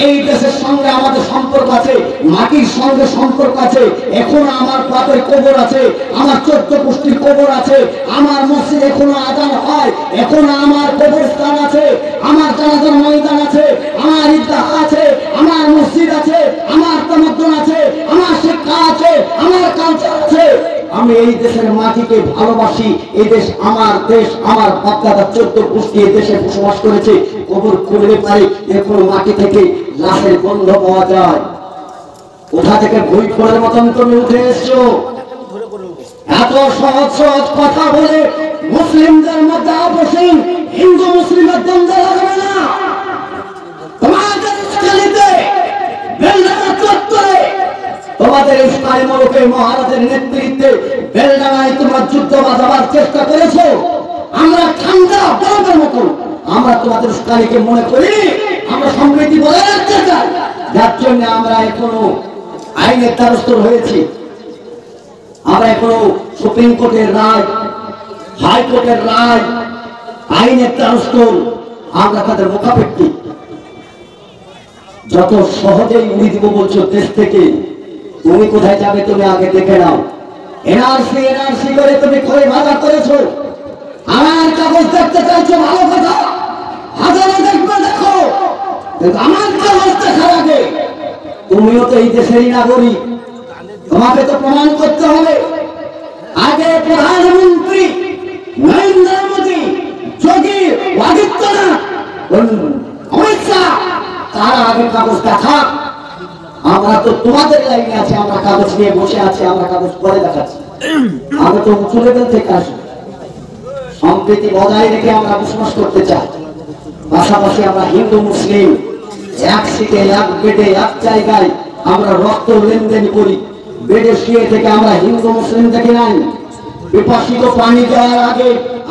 এই দেশের সঙ্গে আমাদের সম্পর্ক আছে, মাটির সঙ্গে সম্পর্ক আছে। এখন আমার বাপের কবর আছে, আমার 14 পুষ্টির কবর আছে, আমার মসজিদ এখনো আজান হয়, এখন আমার কবরস্থান আছে, আমার জানাজার ময়দান আছে, আমার ঈদগাহ আছে, আমার মসজিদ আছে, আমার তামাদ্দুন আছে, আমার শিক্ষা আছে, আমার কালচার আছে। আমি এই দেশের মাটিকে ভালোবাসি, এই দেশ আমার দেশ, আমার বাপদাদা 14 পুষ্টি এই দেশে বসবাস করেছে। কবর খুললে পারে এখন মাটি থেকে লাশের গন্ধ পাওয়া যায়। কোথা থেকে বই ফোড়ার মতন তুমি উঠে এসছো? এত সহজ সহজ কথা বলে মুসলিমদের মধ্যে আপোষহীন হিন্দু মুসলিমের দ্বন্দ্ব লাগাবে না। তোমাদের ইসলামিতে বেলডাঙ্গা চত্বরে তোমাদের ইসলামী মুলুকের মহারাজের নেতৃত্বে বেলডাঙ্গায় তোমরা যুদ্ধ বাঁধাবার চেষ্টা করেছো। আমরা ঠান্ডা বরফের মতন আমরা তোমাদের ইসলামীকে মনে করি, আমরা সম্প্রীতি বজায় রাখতে চাই, যার জন্য আমরা এখনো আইনের দ্বারস্থ হয়েছি। আমরা এখনো সুপ্রিম কোর্টের রায়, হাইকোর্টের রায়, আইনের দ্বারস্থ, আমরা তাদের মুখাপেক্ষী। যত সহজেই উড়িয়ে দিব বলছো দেশ থেকে, তুমি কোথায় যাবে তুমি আগে দেখে নাও। এনআরসি এনআরসি করে তুমি খড়ে ভাজা করেছো, আমার কাগজ দেখতে চাইছো, ভালো কথা, হাজারে দেখবে দেখো, আমার কাগজ দেখার আগে তুমিও তো এই দেশেরই নাগরিক, তোমাকে তো প্রমাণ করতে হবে। আগে প্রধানমন্ত্রী নরেন্দ্র মোদী, যোগী আদিত্যনাথ, অমিত শাহ, তারা আগে কাগজ দেখা। আমরা তো তোমাদের লাইনে আছে, আমরা কাগজ নিয়ে বসে আছি, আমরা কাগজ পরে দেখাচ্ছি। আমরা তো উঁচু লেভেল থেকে আসি, সম্প্রীতি বজায় রেখে আমরা বসবাস করতে চাই। পাশাপাশি আমরা হিন্দু মুসলিম এক সিটে এক বেডে এক জায়গায় আমরা রক্ত লেনদেন করি। বেডে শুয়ে থেকে আমরা হিন্দু মুসলিম দেখে নাই। বিপাশিত পানি দেওয়ার আগে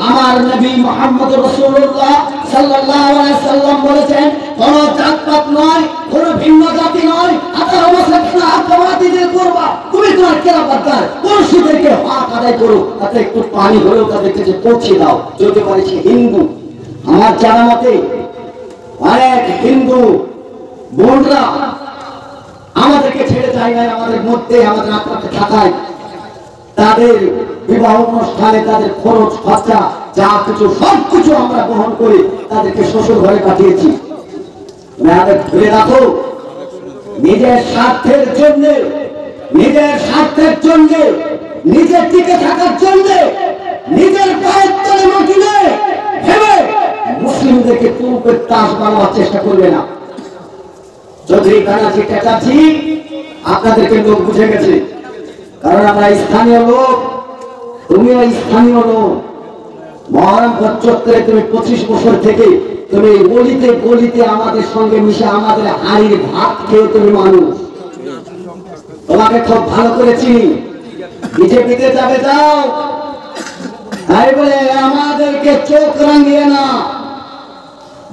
আমার নবী মুহাম্মদ রাসূলুল্লাহ সাল্লাল্লাহু আলাইহি সাল্লাম বলেছেন, কোন জাতপাত নয়, কোন ভিন্ন জাতি নয়, আতার মুসলিমরা আত্মবাদীদের করবা, তুমি তোমার কেরামতদার মুর্শিদদেরকে হক আদায় করো, তাতে একটু পানি হলেও তাদেরকে যে পৌঁছে দাও। যদি পারিছি হিন্দু, আমার জানা মতে অনেক হিন্দু বোনরা আমাদেরকে ছেড়ে যায় না, আমাদের মধ্যে আমাদের আপনাকে থাকায় তাদের বিবাহ অনুষ্ঠানে তাদের খরচ খরচা যা কিছু সবকিছু আমরা বহন করে তাদেরকে শ্বশুর ঘরে পাঠিয়েছি। আমাদের ধরে রাখো, নিজের স্বার্থের জন্য, নিজের স্বার্থের জন্য, নিজের টিকে থাকার জন্য, নিজের পায়ের তলে মাটি নেই ভেবে মুসলিমদেরকে তুলপের তাস বানাবার চেষ্টা করবে না। চৌধুরী কানাজি চ্যাটার্জি আপনাদেরকে লোক বুঝে গেছে, কারণ আমরা স্থানীয় লোক, তুমিও স্থানীয় লোক। মহরমপুর চত্বরে তুমি 25 বছর থেকে তুমি গলিতে গলিতে আমাদের সঙ্গে মিশে আমাদের হাড়ির ভাত খেয়ে তুমি মানুষ, তোমাকে খুব ভালো করে চিনি। বিজেপিতে যাবে যাও, তাই বলে আমাদেরকে চোখ রাঙিয়ে না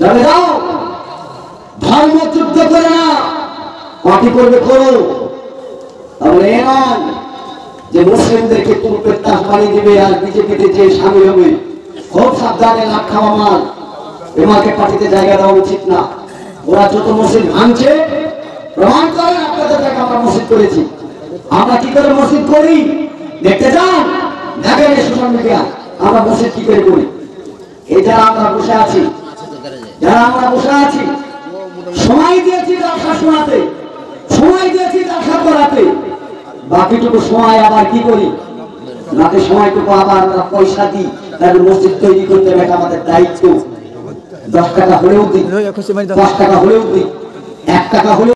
যাবে যাও, ধর্ম যুদ্ধ করে না, পার্টি করবে করো, তাহলে এ নয় যে মুসলিমদেরকে তুলপের তাস বানিয়ে দিবে আর বিজেপিতে যে সামিল হবে। খুব সাবধানে, লাভ খাওয়া মাল, এমাকে পার্টিতে জায়গা দেওয়া উচিত না। ওরা যত মসজিদ ভাঙছে প্রমাণ করেন আপনাদের থেকে আমরা মসজিদ করেছি। আমরা কি করে মসজিদ করি দেখতে যান, দেখেন সোশ্যাল মিডিয়া আমরা মসজিদ কি করে করি। এই যারা আমরা বসে আছি, যারা আমরা বসে আছি, সময় দিয়েছি ব্যবসা শোনাতে, সময় দিয়েছি ব্যবসা করাতে, বাকিটুকু সময় আবার কি করি, বাকি সময়টুকু আবার আমরা পয়সা দিই তাহলে মসজিদ তৈরি করতে হবে। আমাদের দায়িত্ব। 10 টাকা হলেও দিই, 10 টাকা হলেও দিই, 1 টাকা হলেও